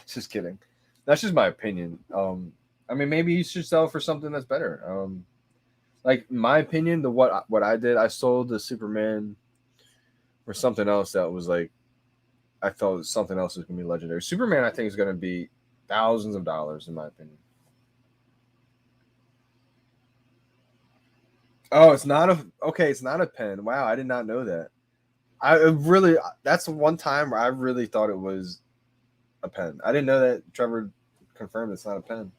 Just kidding. That's just my opinion. I mean, maybe you should sell for something that's better. Like, in my opinion, what I did, I sold the Superman for something else that was like, I felt something else is going to be legendary. Superman, I think, is going to be thousands of dollars, in my opinion. Oh, it's not a pen. Wow, I did not know that. That's one time where I really thought it was a pen. I didn't know that Trevor confirmed it's not a pen.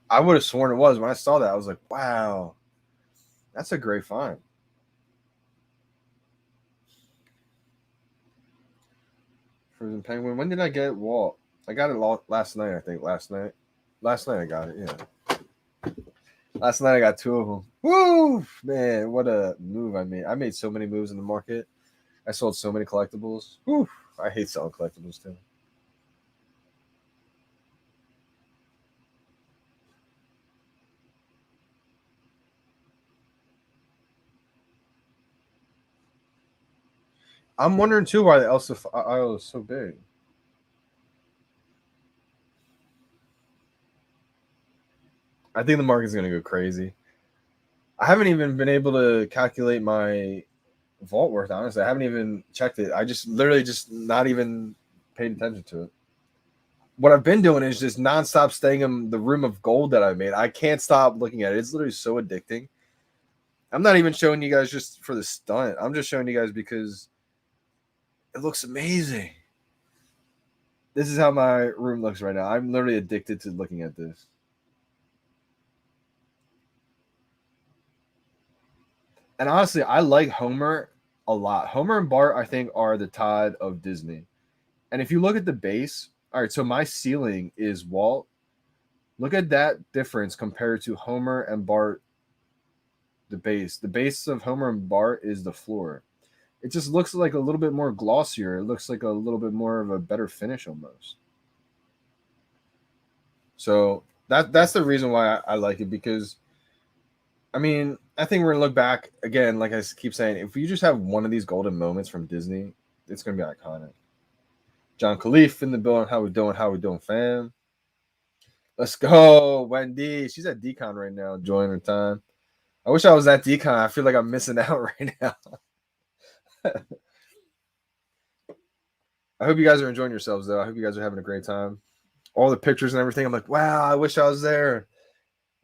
I would have sworn it was. When I saw that, I was like, wow, that's a great find. Frozen Penguin. When did I get Walt? I got it last night, I think. Last night I got it, yeah. Last night I got 2 of them. Woo! Man, what a move I made. I made so many moves in the market. I sold so many collectibles. Woo! I hate selling collectibles too. I'm wondering too why the Elsa aisle is so big. I think the market's gonna go crazy. I haven't even been able to calculate my vault worth, honestly. I haven't even checked it. I just literally just not even paid attention to it. what I've been doing is just nonstop staying in the room of gold that I made. I can't stop looking at it. It's literally so addicting. I'm not even showing you guys just for the stunt. I'm just showing you guys because it looks amazing. This is how my room looks right now. I'm literally addicted to looking at this. And honestly, I like Homer a lot. Homer and Bart, I think, are the Todd of Disney. And if you look at the base, all right, so my ceiling is Walt. Look at that difference compared to Homer and Bart, the base. The base of Homer and Bart is the floor. It just looks like a little bit more glossier. It looks like a little bit more of a better finish almost. So that's the reason why I like it, because I mean, I think we're gonna look back again, like I keep saying, if you just have one of these golden moments from Disney, it's gonna be iconic. John Khalif in the building. How we doing? How we doing, fam? Let's go, Wendy. She's at Decon right now, enjoying her time. I wish I was at Decon. I feel like I'm missing out right now. I hope you guys are enjoying yourselves, though. I hope you guys are having a great time. All the pictures and everything. I'm like, wow, I wish I was there.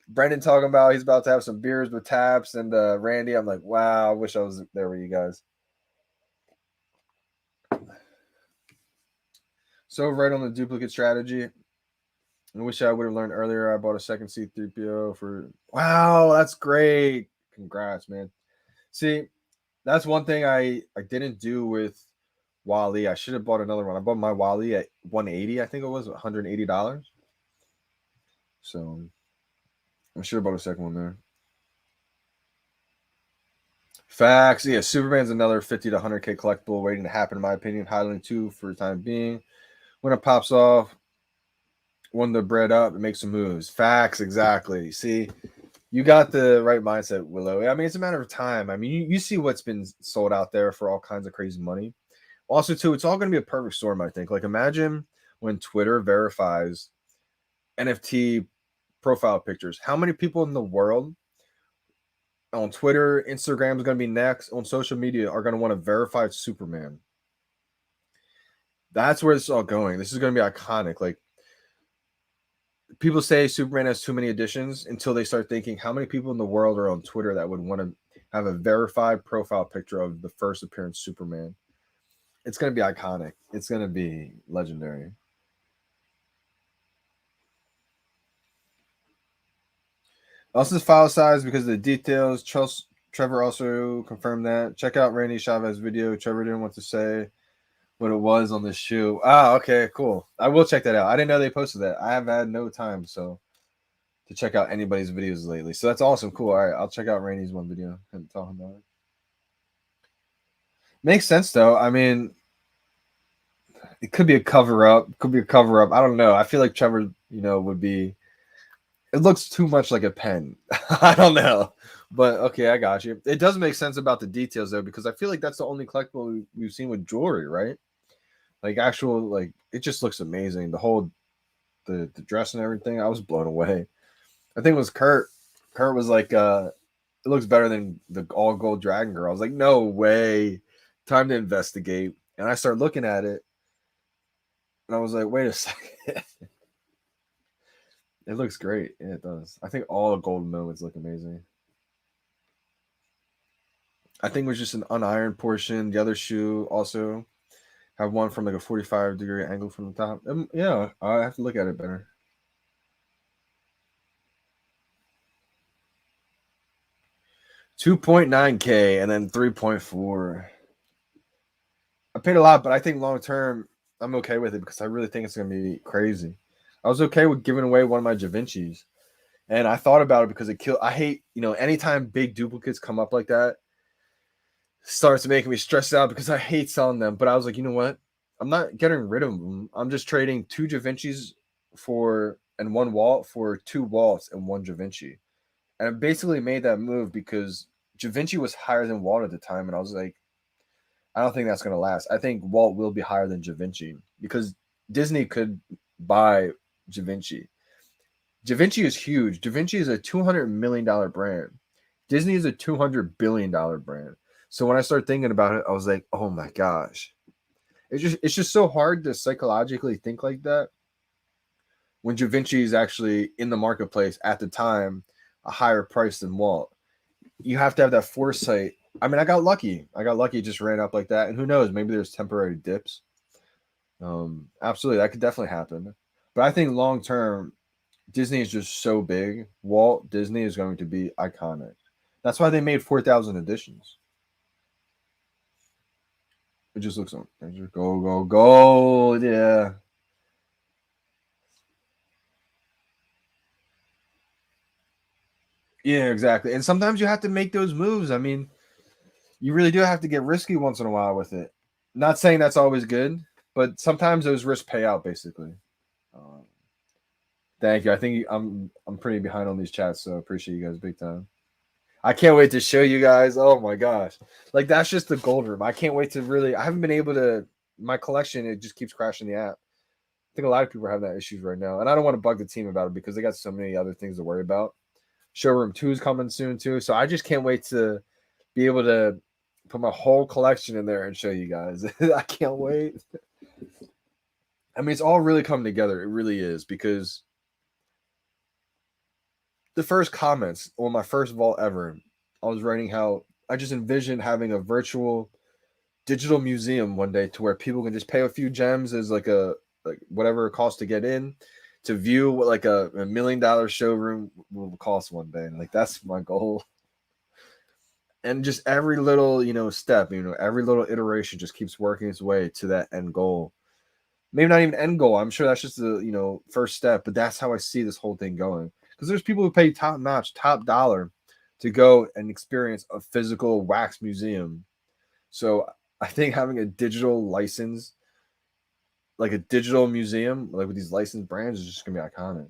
Brendan talking about he's about to have some beers with Taps and Randy. I'm like, wow, I wish I was there with you guys. So right on the duplicate strategy. I wish I would have learned earlier. I bought a second C3PO for. Wow, that's great. Congrats, man. See, that's one thing I didn't do with Wally. I should have bought another one. I bought my Wally at 180. I think it was $180. So I should have bought a second one there. Facts. Yeah, Superman's another 50 to 100K collectible waiting to happen, in my opinion. Highland 2 for the time being. When it pops off, when the bread up, it makes some moves. Facts, exactly. See, you got the right mindset, Willow. I mean, it's a matter of time. I mean, you see what's been sold out there for all kinds of crazy money. Also, too, it's all going to be a perfect storm, I think. Like, imagine when Twitter verifies NFT profile pictures. How many people in the world on Twitter, Instagram is going to be next, on social media are going to want to verify Superman? That's where it's all going. This is going to be iconic. Like, people say Superman has too many editions until they start thinking how many people in the world are on Twitter that would want to have a verified profile picture of the first appearance Superman. It's going to be iconic. It's going to be legendary. Also, the file size because of the details. Trevor also confirmed that. Check out Randy Chavez's video. Trevor didn't want to say what it was on the shoe. Ah, okay, cool. I will check that out. I didn't know they posted that. I have had no time to check out anybody's videos lately. So that's awesome. Cool. All right, I'll check out Randy's one video and talk about it. Makes sense though. I mean, it could be a cover up. Could be a cover up. I don't know. I feel like Trevor, would be. It looks too much like a pen. I don't know, but okay, I got you. It does make sense about the details though, because I feel like that's the only collectible we've seen with jewelry, right? Like actual, like it just looks amazing. The whole, the dress and everything. I was blown away. I think it was Kurt. Kurt was like, it looks better than the all gold dragon girl. I was like, no way. Time to investigate. And I started looking at it, and I was like, wait a second. It looks great. Yeah, it does. I think all the golden moments look amazing. I think it was just an unironed portion. The other shoe also have one from like a 45-degree angle from the top. Yeah, I have to look at it better. $2.9K and then 3.4. I paid a lot, but I think long term I'm okay with it because I really think it's gonna be crazy. I was okay with giving away one of my Da Vinci's, and I thought about it because I hate, anytime big duplicates come up like that, starts making me stressed out because I hate selling them. But I was like, you know what? I'm not getting rid of them. I'm just trading 2 Da Vinci's and 1 Walt for 2 Walts and 1 Da Vinci. And I basically made that move because Da Vinci was higher than Walt at the time, and I was like, I don't think that's going to last. I think Walt will be higher than Da Vinci because Disney could buy Da Vinci. Da Vinci is huge. Da Vinci is a $200 million brand. Disney is a $200 billion brand. So when I started thinking about it, I was like, oh my gosh. It's just so hard to psychologically think like that. when Da Vinci is actually in the marketplace at the time, a higher price than Walt. You have to have that foresight. I mean, I got lucky. It just ran up like that. And who knows? Maybe there's temporary dips. Absolutely, that could definitely happen. But I think long term, Disney is just so big. Walt Disney is going to be iconic. That's why they made 4,000 editions. It just looks go, go, go. Yeah. Yeah, exactly. And sometimes you have to make those moves. I mean, you really do have to get risky once in a while with it. Not saying that's always good, but sometimes those risks pay out basically. Um, Thank you. I think I'm pretty behind on these chats, so I appreciate you guys big time. I can't wait to show you guys. Oh my gosh. Like that's just the gold room. I can't wait to really I haven't been able to my collection, it just keeps crashing the app. I think a lot of people are having that issues right now. And I don't want to bug the team about it because they got so many other things to worry about. Showroom 2 is coming soon too. So I just can't wait to be able to put my whole collection in there and show you guys. I can't wait. I mean, it's all really coming together. It really is because the first comments on my first vault ever, I was writing how I just envisioned having a virtual digital museum one day to where people can just pay a few gems as like whatever it costs to get in to view what like a $1 million showroom will cost one day. And like that's my goal. And just every little, step, every little iteration just keeps working its way to that end goal. Maybe not even end goal. I'm sure that's just the, first step, but that's how I see this whole thing going. Because there's people who pay top notch, top dollar to go and experience a physical wax museum. So I think having a digital license, like a digital museum, like with these licensed brands, is just gonna be iconic.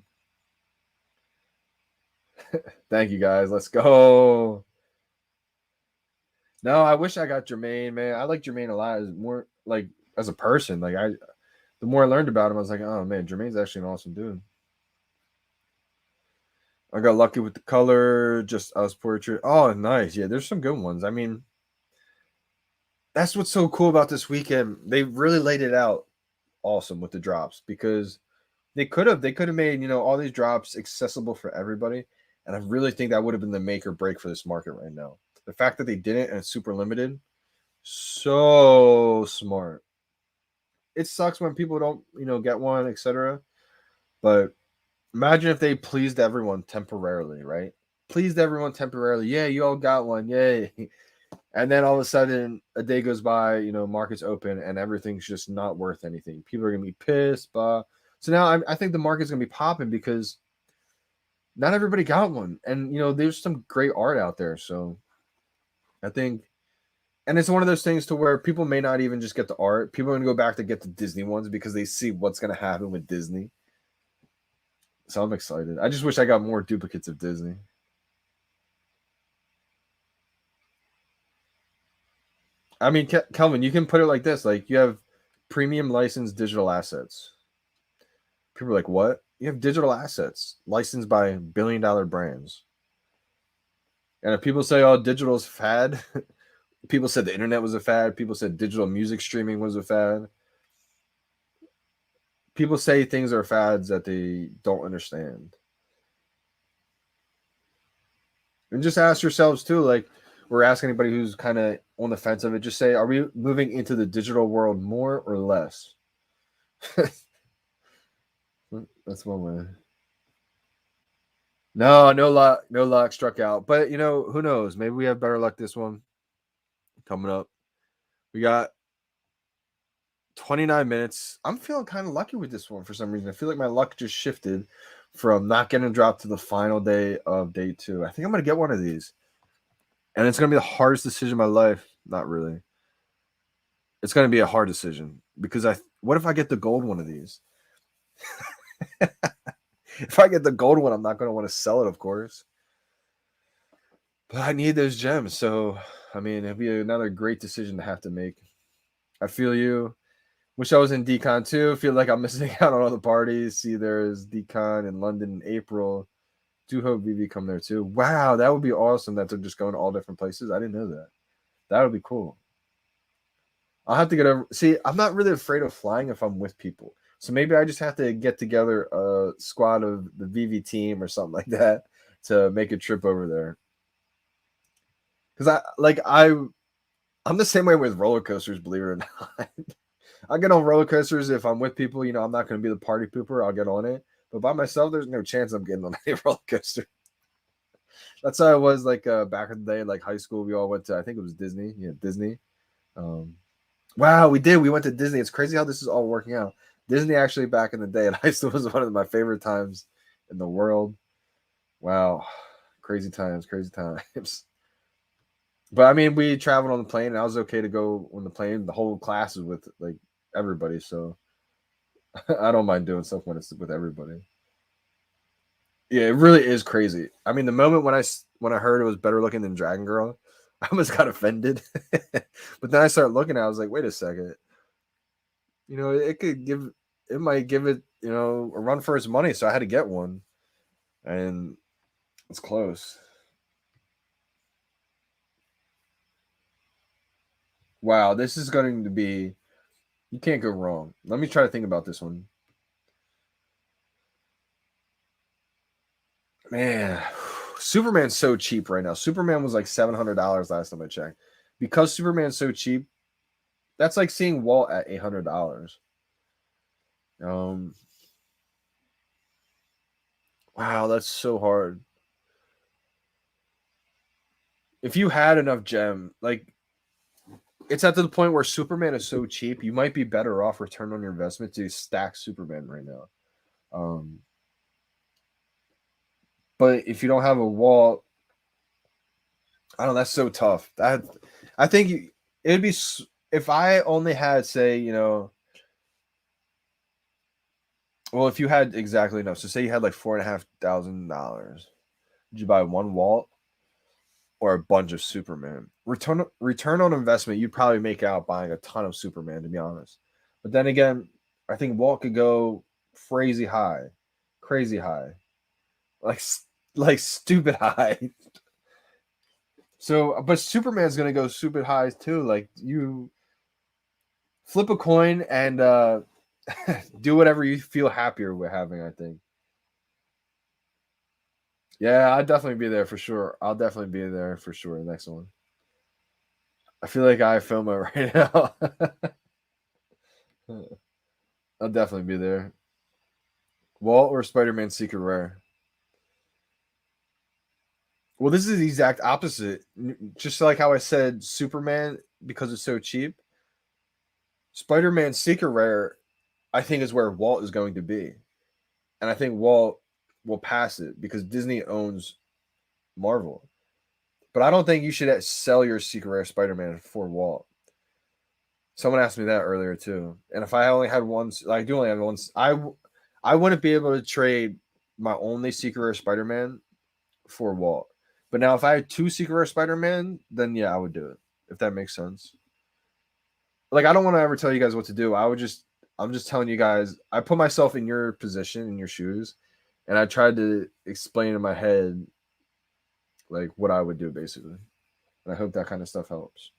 Thank you guys. Let's go. No, I wish I got Jermaine, man. I like Jermaine a lot. As more like as a person. The more I learned about him, I was like, oh man, Jermaine's actually an awesome dude. I got lucky with the color, just us portrait. Oh, nice. Yeah, there's some good ones. I mean, that's what's so cool about this weekend. They really laid it out awesome with the drops because they could have made, all these drops accessible for everybody. And I really think that would have been the make or break for this market right now. The fact that they didn't and it's super limited, so smart. It sucks when people don't, get one, etc. But imagine if they pleased everyone temporarily, right? Pleased everyone temporarily. Yeah, you all got one. Yay. And then all of a sudden, a day goes by, markets open and everything's just not worth anything. People are going to be pissed. So now I think the market's going to be popping because not everybody got one. And, there's some great art out there. So I think, and it's one of those things to where people may not even just get the art. People are going to go back to get the Disney ones because they see what's going to happen with Disney. So I'm excited. I just wish I got more duplicates of Disney. I mean, Kelvin, you can put it like this: like you have premium licensed digital assets. People are like, "What? You have digital assets licensed by billion-dollar brands?" And if people say, "Oh, digital is fad," people said the internet was a fad. People said digital music streaming was a fad. People say things are fads that they don't understand. And just ask yourselves too, like we're asking anybody who's kind of on the fence of it, just say, are we moving into the digital world more or less? That's one way. No luck struck out. But who knows? Maybe we have better luck this one coming up. We got 29 minutes. I'm feeling kind of lucky with this one for some reason. I feel like my luck just shifted from not getting dropped to the final day of day 2. I think I'm gonna get one of these. And it's gonna be the hardest decision of my life. Not really. It's gonna be a hard decision because what if I get the gold one of these? If I get the gold one, I'm not gonna want to sell it, of course. But I need those gems. So I mean it'd be another great decision to have to make. I feel you. Wish I was in Decon too. Feel like I'm missing out on all the parties. See, there's Decon in London in April. Do hope VeVe come there too. Wow, that would be awesome that they're just going to all different places. I didn't know that. That would be cool. I'll have to get over. See, I'm not really afraid of flying if I'm with people. So maybe I just have to get together a squad of the VeVe team or something like that to make a trip over there. Because I'm the same way with roller coasters, believe it or not. I get on roller coasters if I'm with people. You know, I'm not going to be the party pooper. I'll get on it. But by myself, there's no chance I'm getting on any roller coaster. That's how it was like back in the day, like high school. We all went to, I think it was Disney. Yeah, Disney. Um, wow, we did. We went to Disney. It's crazy how this is all working out. Disney actually back in the day, and high school was one of my favorite times in the world. Wow, crazy times, crazy times. But I mean, we traveled on the plane, and I was okay to go on the plane. The whole class is with like everybody, so I don't mind doing stuff when it's with everybody. Yeah, it really is crazy. I mean, the moment when I heard it was better looking than Dragon Girl, I almost got offended. But then I started looking at it, I was like, wait a second. You know, it might give it, you know, a run for its money. So I had to get one. And it's close. Wow, this is going to be, you can't go wrong. Let me try to think about this one. Man, Superman's so cheap right now. Superman was like $700 last time I checked. Because Superman's so cheap, that's like seeing Walt at $800. Um, wow, that's so hard. If you had enough gem, like it's at the point where Superman is so cheap, you might be better off return on your investment to stack Superman right now. Um, but if you don't have a Walt, I don't know. That's so tough. I think it'd be if I only had say well, if you had exactly enough. So say you had like $4,500, would you buy one Walt or a bunch of Superman? Return on investment, you'd probably make out buying a ton of Superman, to be honest. But then again, I think Walt could go crazy high, like like stupid high. So, but Superman's gonna go stupid high too. Like you flip a coin and do whatever you feel happier with having. I think. Yeah, I'd definitely be there for sure. I'll definitely be there for sure. The next one. I feel like I film it right now. I'll definitely be there. Walt or Spider-Man Secret Rare? Well, this is the exact opposite. Just like how I said Superman because it's so cheap. Spider-Man Secret Rare, I think, is where Walt is going to be. And I think Walt will pass it because Disney owns Marvel. But I don't think you should sell your Secret Rare Spider-Man for Walt. Someone asked me that earlier too. And if I only had one, I do only have one. I wouldn't be able to trade my only Secret Rare Spider-Man for Walt. But now, if I had two Secret Rare Spider-Man, then yeah, I would do it. If that makes sense. Like, I don't want to ever tell you guys what to do. I'm just telling you guys. I put myself in your position, in your shoes, and I tried to explain in my head like what I would do basically. And I hope that kind of stuff helps.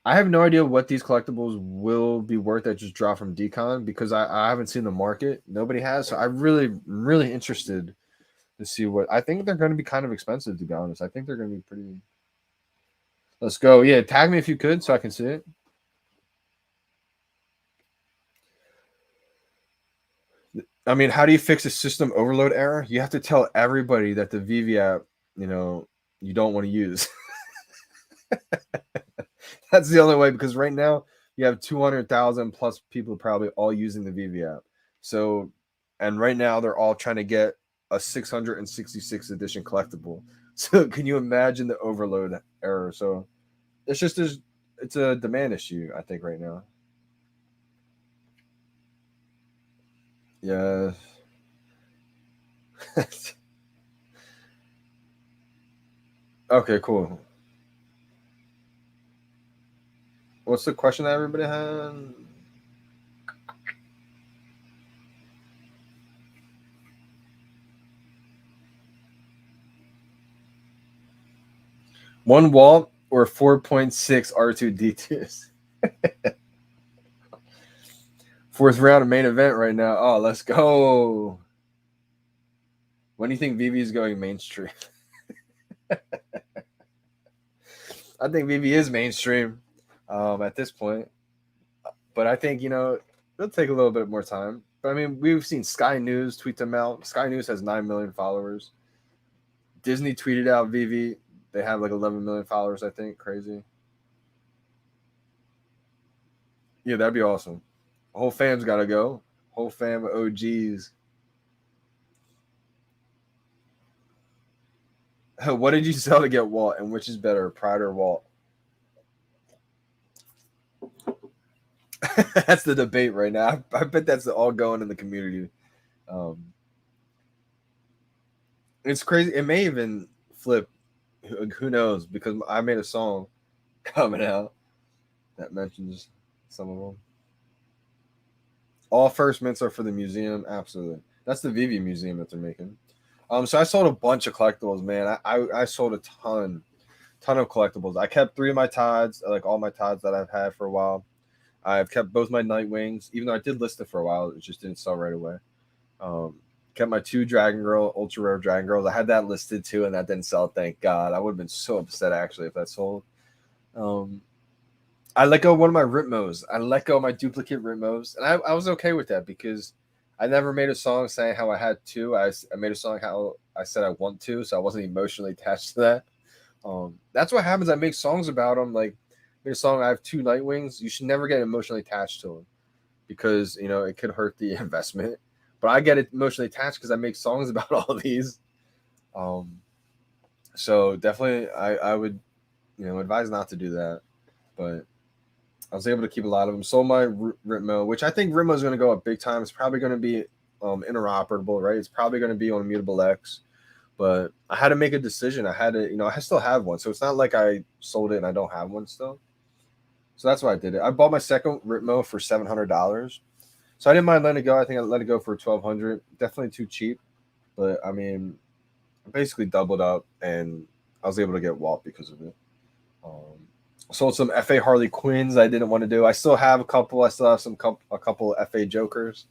I have no idea what these collectibles will be worth that just dropped from Decon because I haven't seen the market. Nobody has. So I'm really interested to see what I think they're going to be kind of expensive, to be honest. I think they're going to be pretty. Let's go. Yeah, tag me if you could so I can see it. I mean, how do you fix a system overload error? You have to tell everybody that the VeVe app, you don't want to use. That's the only way because right now you have 200,000 plus people probably all using the VeVe app. So, and right now they're all trying to get a 666 edition collectible. So, can you imagine the overload error? So, it's a demand issue, I think, right now. Yeah. Okay, cool. What's the question that everybody had? One Walt or 4.6 R2D2s? 4th round of main event right now. Oh, let's go. When do you think VeVe is going mainstream? I think VeVe is mainstream at this point. But I think, it'll take a little bit more time. But I mean, we've seen Sky News tweet them out. Sky News has 9 million followers. Disney tweeted out VeVe. They have like 11 million followers, I think. Crazy. Yeah, that'd be awesome. Whole fam's got to go. Whole fam of OGs. What did you sell to get Walt, and which is better, Pride or Walt? That's the debate right now. I bet that's all going in the community. It's crazy. It may even flip. Who knows? Because I made a song coming out that mentions some of them. All first mints are for the museum. Absolutely. That's the VeVe museum that they're making. So I sold a bunch of collectibles, man. I sold a ton of collectibles. I kept 3 of my Todds, like all my Todds that I've had for a while. I've kept both my Nightwings, even though I did list it for a while. It just didn't sell right away. Kept my 2 Dragon Girl, ultra rare Dragon Girls. I had that listed too, and that didn't sell. Thank God. I would have been so upset actually if that sold. I let go of one of my Ritmos. I let go of my duplicate Ritmos, and I was okay with that because I never made a song saying how I had 2. I made a song how I said I want 2, so I wasn't emotionally attached to that. That's what happens. I make songs about them. Like, I made a song, I have 2 Nightwings. You should never get emotionally attached to them because, it could hurt the investment. But I get emotionally attached because I make songs about all these. So definitely I would, advise not to do that. But I was able to keep a lot of them. Sold my Ritmo, which I think Ritmo is going to go up big time. It's probably going to be interoperable, right? It's probably going to be on Immutable X. But I had to make a decision. I had to, I still have one. So it's not like I sold it and I don't have one still. So that's why I did it. I bought my second Ritmo for $700. So I didn't mind letting it go. I think I let it go for $1,200. Definitely too cheap. But, I mean, I basically doubled up, and I was able to get Walt because of it. Sold some FA Harley Quinns I didn't want to do. I still have a couple. I still have a couple FA Jokers.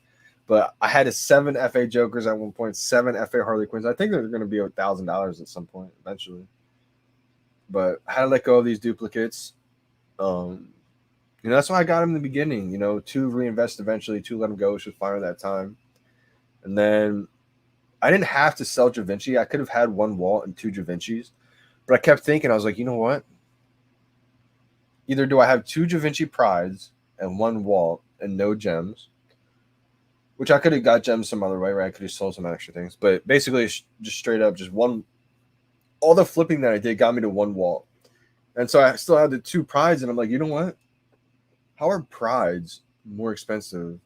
But I had 7 FA Jokers at one point, 7 FA Harley Quinns. I think they're going to be $1,000 at some point eventually. But I had to let go of these duplicates. That's why I got them in the beginning. 2 reinvest eventually, 2 let them go, which was fine at that time. And then I didn't have to sell Da Vinci. I could have had 1 Walt and 2 Da Vinci's. But I kept thinking, I was like, you know what? Either do I have 2 Da Vinci Prides and 1 Walt and no gems, which I could have got gems some other way, right? I could have sold some extra things. But basically, just straight up, just 1. All the flipping that I did got me to 1 Walt. And so I still had the 2 Prides, and I'm like, you know what? How are Prides more expensive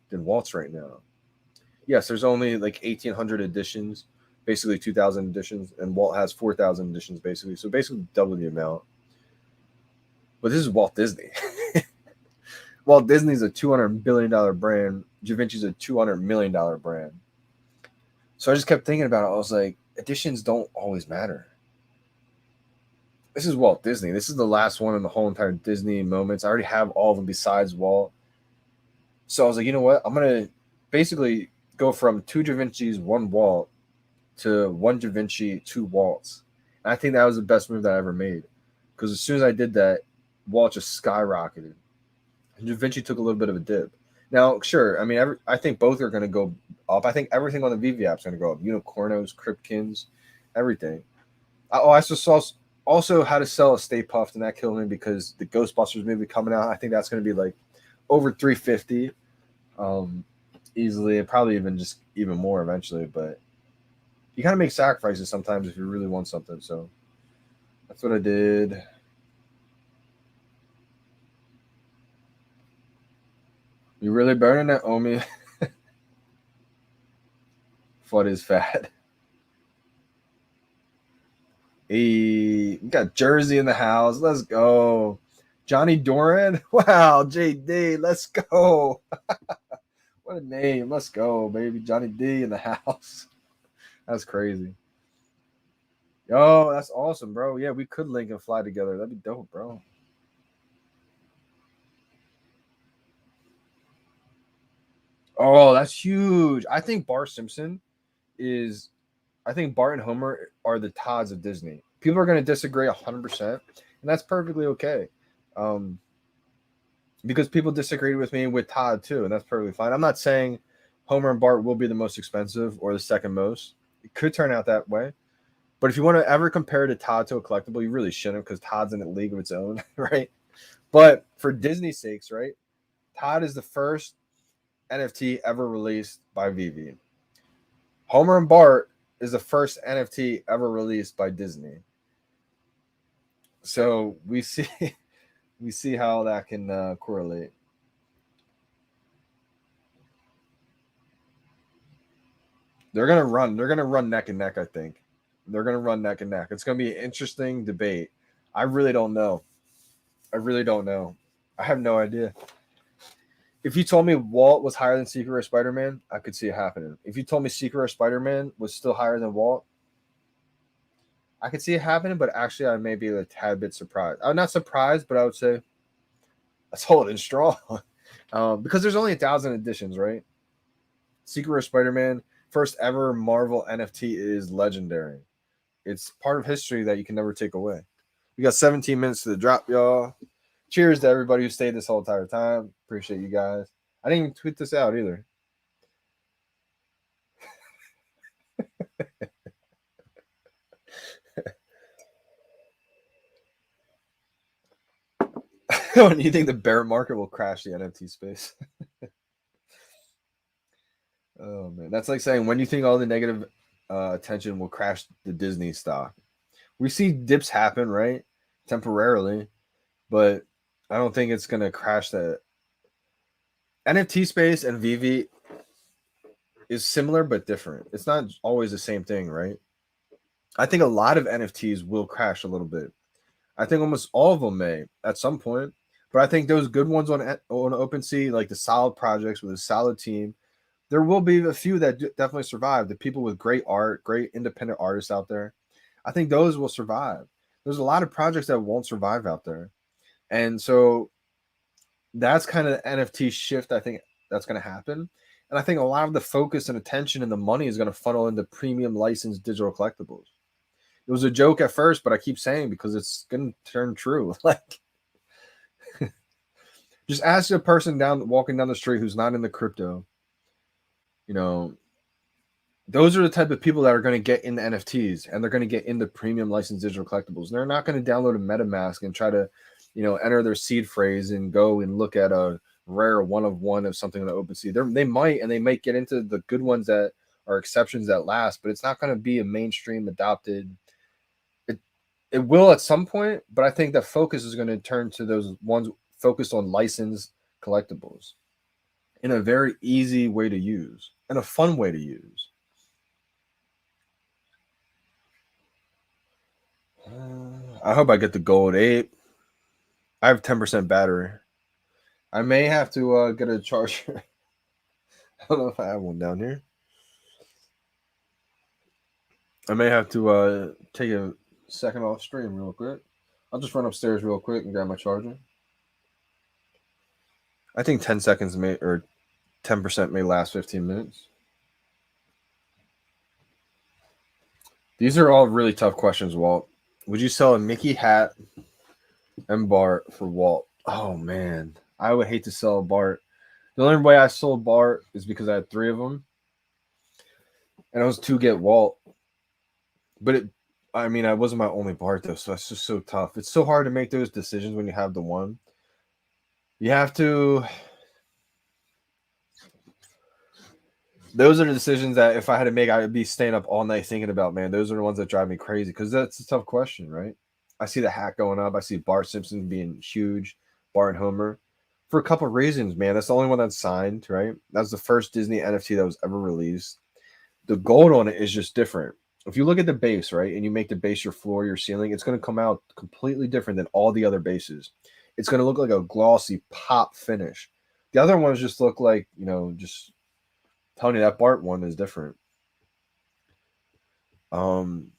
than Walt's right now? Yes, there's only like 1,800 editions, basically 2,000 editions, and Walt has 4,000 editions, basically. So basically double the amount. But this is Walt Disney. Walt Disney's a $200 billion brand. Da Vinci's a $200 million brand. So I just kept thinking about it. I was like, editions don't always matter. This is Walt Disney. This is the last one in the whole entire Disney moments. I already have all of them besides Walt. So I was like, you know what? I'm going to basically go from 2 Da Vinci's, 1 Walt to 1 Da Vinci, 2 Walt's. And I think that was the best move that I ever made. Because as soon as I did that, Walt just skyrocketed. And Da Vinci took a little bit of a dip. Now, sure, I mean, I think both are going to go up. I think everything on the VeVe app is going to go up. Unicornos, Cryptkins, everything. I also how to sell a Stay Puffed, and that killed me because the Ghostbusters movie coming out, I think that's going to be like over $350 easily, and probably even more eventually. But you gotta make sacrifices sometimes if you really want something. So that's what I did. You really burning that Omi? What is fat? Hey, we got Jersey in the house. Let's go. Johnny Doran. Wow, JD. Let's go. What a name. Let's go, baby. Johnny D in the house. That's crazy. Yo, that's awesome, bro. Yeah, we could link and fly together. That'd be dope, bro. Oh, that's huge. I think Bart Simpson is. I think Bart and Homer are the Todds of Disney. People are going to disagree 100%, and that's perfectly okay. Um, because people disagreed with me with Todd too, and that's perfectly fine. I'm not saying Homer and Bart will be the most expensive or the second most. It could turn out that way. But if you want to ever compare to Todd to a collectible, you really shouldn't because Todd's in a league of its own, right? But for Disney's sakes, right? Todd is the first NFT ever released by VeVe. Homer and Bart is the first NFT ever released by Disney. So we see we see how that can correlate. They're gonna run. They're gonna run neck and neck. I think they're gonna run neck and neck. It's gonna be an interesting debate. I really don't know. I really don't know. I have no idea. If you told me Walt was higher than Secret or Spider Man, I could see it happening. If you told me Secret or Spider Man was still higher than Walt, I could see it happening. But actually, I may be a tad bit surprised. I'm not surprised, but I would say let's hold it strong because there's only 1,000 editions, right? Secret or Spider Man, first ever Marvel NFT is legendary. It's part of history that you can never take away. We got 17 minutes to the drop, y'all. Cheers to everybody who stayed this whole entire time. Appreciate you guys. I didn't even tweet this out either. When you think the bear market will crash the NFT space? Oh man, that's like saying when you think all the negative attention will crash the Disney stock. We see dips happen, right? Temporarily, but I don't think it's gonna crash the NFT space. And VeVe is similar but different. It's not always the same thing, right? I think a lot of NFTs will crash a little bit. I think almost all of them may at some point. But I think those good ones on OpenSea, like the solid projects with a solid team, there will be a few that definitely survive. The people with great art, great independent artists out there, I think those will survive. There's a lot of projects that won't survive out there, and so that's kind of the NFT shift. I think that's going to happen, and I think a lot of the focus and attention and the money is going to funnel into premium licensed digital collectibles. It was a joke at first, but I keep saying because it's going to turn true. Like, just ask a person down walking down the street who's not in the crypto. You know, those are the type of people that are going to get into NFTs and they're going to get into premium licensed digital collectibles. And they're not going to download a MetaMask and try to, enter their seed phrase and go and look at a rare one of one of something on the OpenSea. They might get into the good ones that are exceptions that last, but it's not going to be a mainstream adopted. It will at some point, but I think the focus is going to turn to those ones focused on licensed collectibles in a very easy way to use and a fun way to use. I hope I get the gold 8. I have 10% battery. I may have to get a charger. I don't know if I have one down here. I may have to take a second off stream real quick. I'll just run upstairs real quick and grab my charger. I think 10 seconds may, or 10% may last 15 minutes. These are all really tough questions, Walt. Would you sell a Mickey hat and Bart for Walt? Oh man, I would hate to sell a Bart. The only way I sold Bart is because I had 3 of them, and it was to get Walt. But I wasn't my only Bart though, so that's just so tough. It's so hard to make those decisions when you have the one. You have to. Those are the decisions that if I had to make, I would be staying up all night thinking about. Man, those are the ones that drive me crazy because that's a tough question, right? I see the hat going up. I see Bart Simpson being huge, Bart and Homer, for a couple of reasons, man. That's the only one that's signed, right? That's the first Disney NFT that was ever released. The gold on it is just different. If you look at the base, right, and you make the base your floor, your ceiling, it's going to come out completely different than all the other bases. It's going to look like a glossy pop finish. The other ones just look like, just telling you that Bart one is different. Man,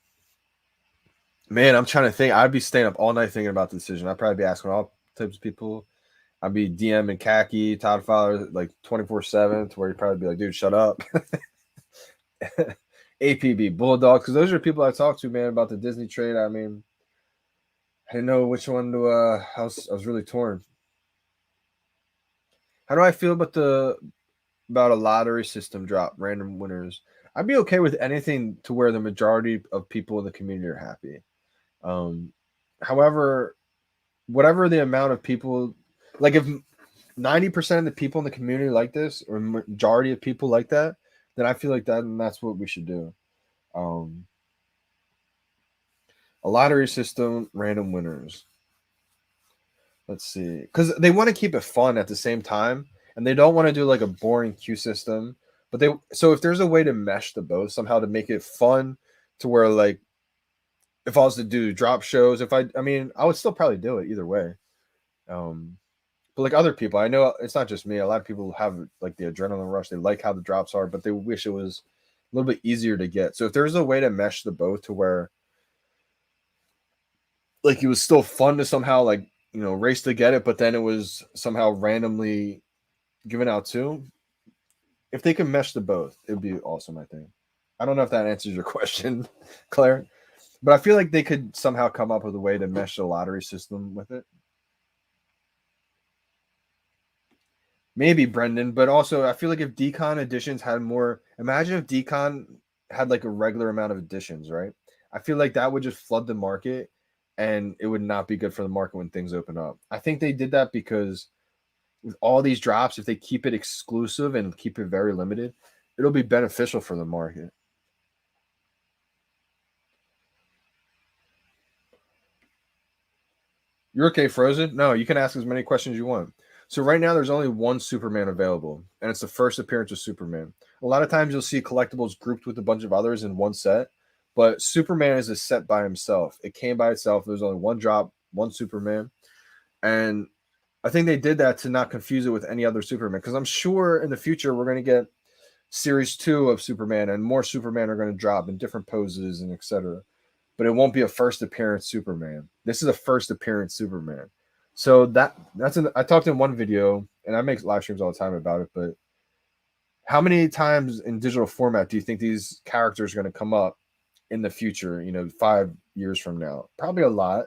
I'm trying to think. I'd be staying up all night thinking about the decision. I'd probably be asking all types of people. I'd be DMing Khaki, Todd Fowler, like 24/7, to where you'd probably be like, dude, shut up. APB, Bulldog, because those are people I talk to, man, about the Disney trade. I mean, I didn't know which one to, I was really torn. How do I feel about a lottery system drop, random winners? I'd be okay with anything to where the majority of people in the community are happy. However, whatever the amount of people, like if 90% of the people in the community like this, or majority of people like that, then I feel like that's what we should do. A lottery system, random winners. Let's see, because they want to keep it fun at the same time, and they don't want to do like a boring queue system. But so if there's a way to mesh the both somehow to make it fun, to where like if I was to do drop shows, I mean, I would still probably do it either way. But like other people, I know it's not just me. A lot of people have like the adrenaline rush. They like how the drops are, but they wish it was a little bit easier to get. So if there's a way to mesh the both to where like it was still fun to somehow like race to get it, but then it was somehow randomly given out too. If they can mesh the both, it would be awesome. I think. I don't know if that answers your question, Claire, but I feel like they could somehow come up with a way to mesh the lottery system with it. Maybe Brendan, but also I feel like if Decon editions had more, imagine if Decon had like a regular amount of editions, right? I feel like that would just flood the market and it would not be good for the market when things open up. I think they did that because with all these drops, if they keep it exclusive and keep it very limited, it'll be beneficial for the market. You're okay, Frozen? No, you can ask as many questions you want. So right now there's only one Superman available, and it's the first appearance of Superman. A lot of times you'll see collectibles grouped with a bunch of others in one set, but Superman is a set by himself. It came by itself. There's only one drop, one Superman, and I think they did that to not confuse it with any other Superman, because I'm sure in the future we're going to get series 2 of Superman, and more Superman are going to drop in different poses and etc. But it won't be a first appearance Superman. This is a first appearance Superman. So I talked in one video, and I make live streams all the time about it, but how many times in digital format do you think these characters are going to come up in the future, 5 years from now? Probably a lot,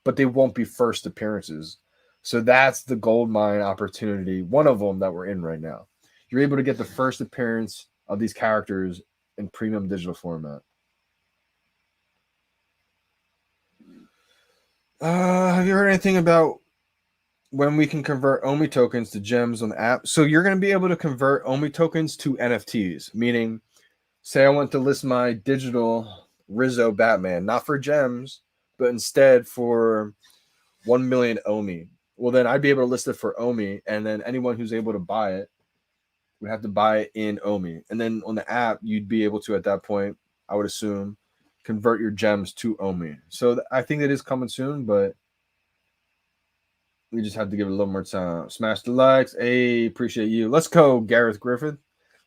but they won't be first appearances. So that's the gold mine opportunity, one of them that we're in right now. You're able to get the first appearance of these characters in premium digital format. Have you heard anything about when we can convert OMI tokens to gems on the app? So you're going to be able to convert OMI tokens to NFTs, meaning, say I want to list my digital Rizzo Batman, not for gems, but instead for 1 million OMI. Well, then I'd be able to list it for OMI, and then anyone who's able to buy it would have to buy it in OMI. And then on the app, you'd be able to, at that point, I would assume, convert your gems to OMI. So I think that is coming soon, but we just have to give it a little more time. Smash the likes. Hey, appreciate you. Let's go, Gareth Griffin.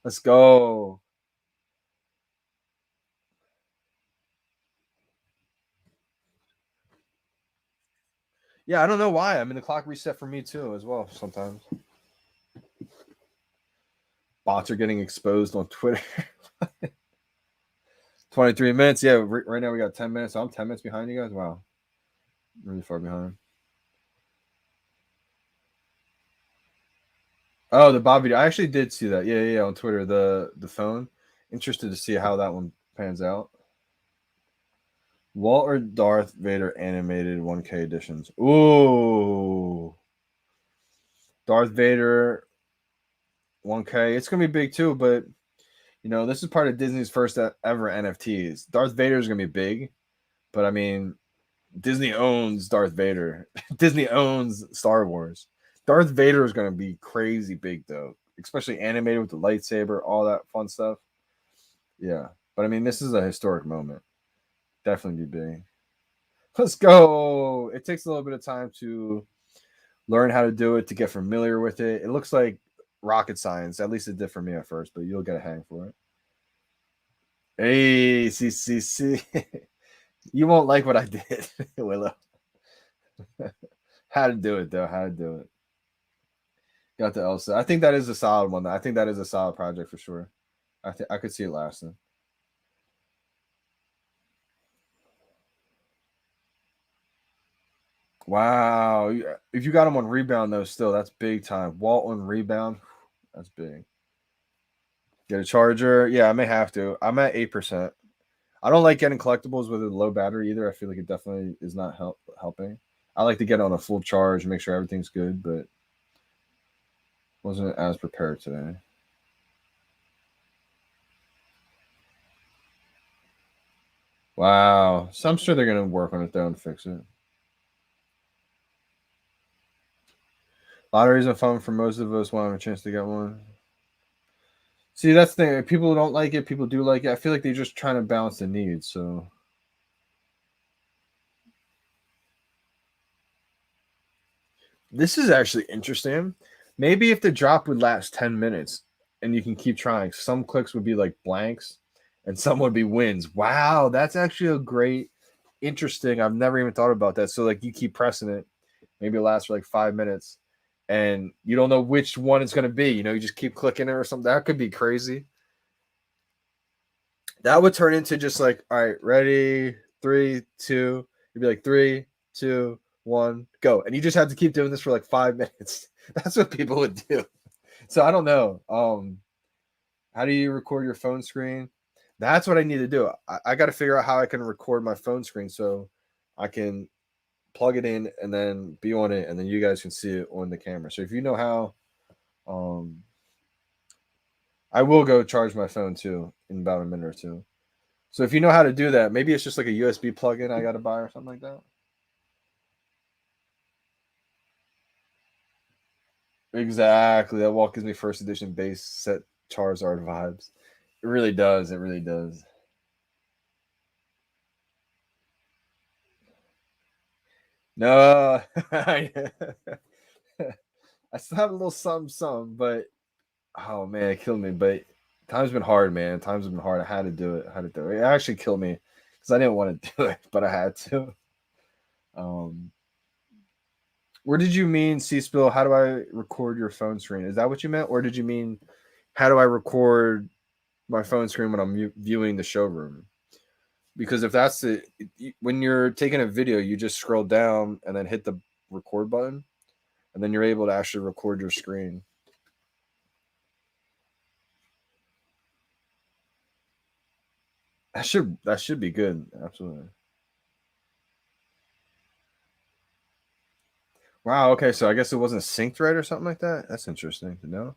Let's go. Yeah, I don't know why. I mean, the clock reset for me too, as well, sometimes. Bots are getting exposed on Twitter. 23 minutes. Yeah, right now we got 10 minutes. So I'm 10 minutes behind you guys. Wow. Really far behind. Oh, the Bob video. I actually did see that. Yeah, on Twitter. The phone. Interested to see how that one pans out. Walt or Darth Vader animated 1K editions. Ooh. Darth Vader 1K. It's gonna be big too, but this is part of Disney's first ever NFTs. Darth Vader is gonna be big, but I mean, Disney owns Darth Vader. Disney owns Star Wars. Darth Vader is gonna be crazy big though, especially animated with the lightsaber, all that fun stuff. Yeah, but I mean, this is a historic moment. Definitely be big. Let's go. It takes a little bit of time to learn how to do it, to get familiar with it. It looks like rocket science. At least it did for me at first, but you'll get a hang for it. Hey, see. You won't like what I did, Willow. How to do it, though. How to do it. Got the Elsa. I think that is a solid one. I think that is a solid project for sure. I could see it lasting. Wow. If you got him on rebound though, still that's big time. Walt on rebound, that's big. Get a charger. Yeah, I may have to. I'm at 8%. I don't like getting collectibles with a low battery either. I feel like it definitely is not helping. I like to get on a full charge, make sure everything's good, but wasn't as prepared today. Wow. So I'm sure they're gonna work on it though and fix it. Lotteries are fun for most of us. Want a chance to get one. See, that's the thing. People don't like it. People do like it. I feel like they're just trying to balance the needs. So this is actually interesting. Maybe if the drop would last 10 minutes and you can keep trying, some clicks would be like blanks and some would be wins. Wow, that's actually a great, interesting. I've never even thought about that. So, like, you keep pressing it, maybe it lasts for like 5 minutes and you don't know which one it's going to be. You just keep clicking it or something. That could be crazy. That would turn into just like, all right, ready, 3, 2. You'd be like 3, 2, 1, go. And you just have to keep doing this for like 5 minutes. That's what people would do. So I don't know. How do you record your phone screen? That's what I need to do. I got to figure out how I can record my phone screen so I can plug it in and then be on it, and then you guys can see it on the camera. So if you know how, I will go charge my phone too in about a minute or two. So if you know how to do that, maybe it's just like a USB plug-in I got to buy or something like that. Exactly. That walk gives me first edition base set Charizard vibes. It really does. It really does. No, I still have a little some, but oh man, it killed me. But time's been hard, man. Time's been hard. I had to do it. I had to do it. It actually killed me because I didn't want to do it, but I had to. Um, where did you mean, C Spill? How do I record your phone screen? Is that what you meant, or did you mean how do I record my phone screen when I'm viewing the showroom? Because if that's it, when you're taking a video, you just scroll down and then hit the record button, and then you're able to actually record your screen. That should be good. Absolutely. Wow. Okay. So I guess it wasn't synced right or something like that. That's interesting to know.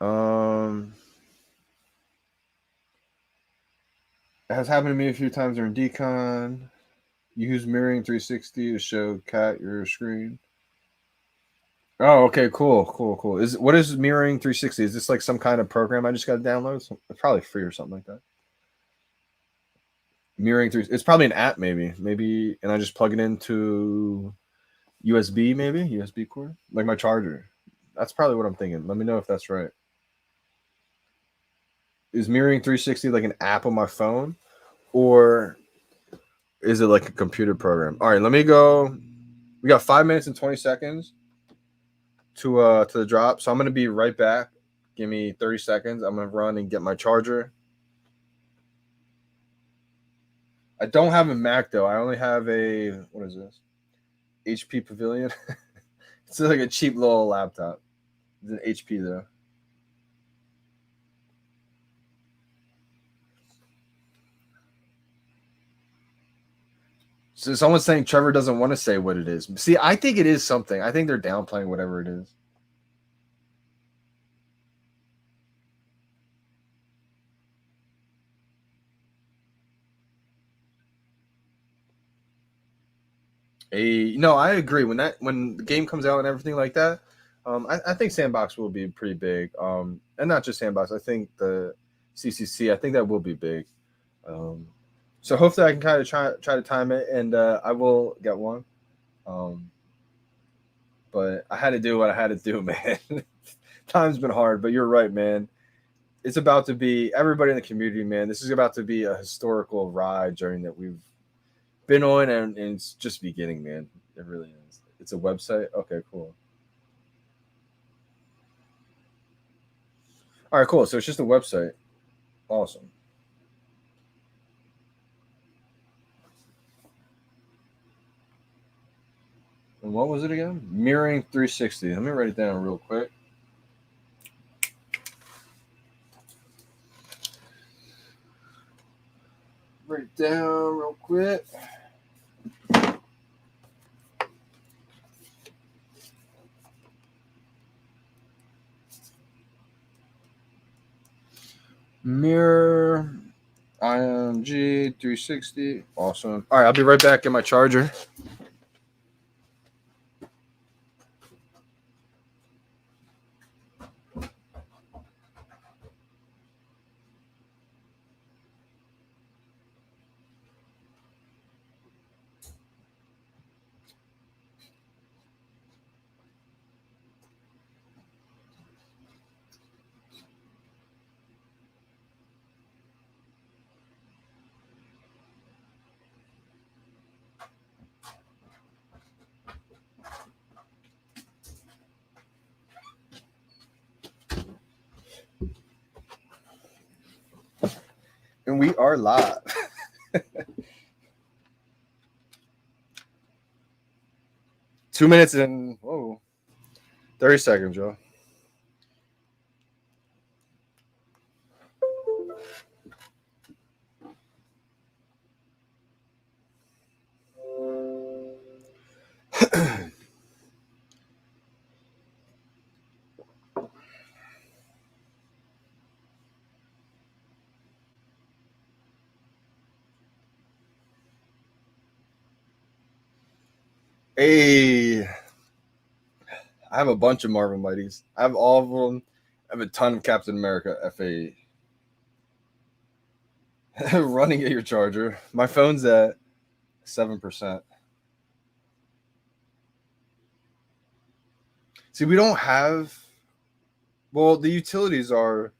Um, it has happened to me a few times during decon. Use mirroring 360 to show Cat your screen. Oh, okay, cool. What is mirroring 360? Is this like some kind of program I just got to download? It's probably free or something like that. Mirroring 3. It's probably an app, maybe, and I just plug it into USB, maybe USB cord, like my charger. That's probably what I'm thinking. Let me know if that's right. Is mirroring 360 like an app on my phone, or is it like a computer program? All right, let me go. We got 5 minutes and 20 seconds to the drop, so I'm gonna be right back. Give me 30 seconds. I'm gonna run and get my charger. I don't have a Mac though. I only have a what is this? HP Pavilion. It's like a cheap little laptop. It's an HP though. So someone's saying Trevor doesn't want to say what it is. See, I think it is something. I think they're downplaying whatever it is. No, I agree. When the game comes out and everything like that, I think Sandbox will be pretty big. And not just Sandbox. I think the CCC. I think that will be big. Um, so hopefully I can kind of try to time it, and I will get one. Um, but I had to do what I had to do, man. Time's been hard, but you're right, man. It's about to be everybody in the community, man. This is about to be a historical ride journey that we've been on, and it's just beginning, man. It really is. It's a website. Okay, cool. All right, cool. So it's just a website. Awesome. And what was it again? Mirroring 360. Let me write it down real quick. Write it down real quick. Mirror IMG 360. Awesome. All right, I'll be right back. Get my charger. And we are live. 2 minutes and 30 seconds, y'all. Hey, I have a bunch of Marvel Mighties. I have all of them. I have a ton of Captain America FA. Running at your charger. My phone's at 7%. See, we don't have. Well, the utilities are.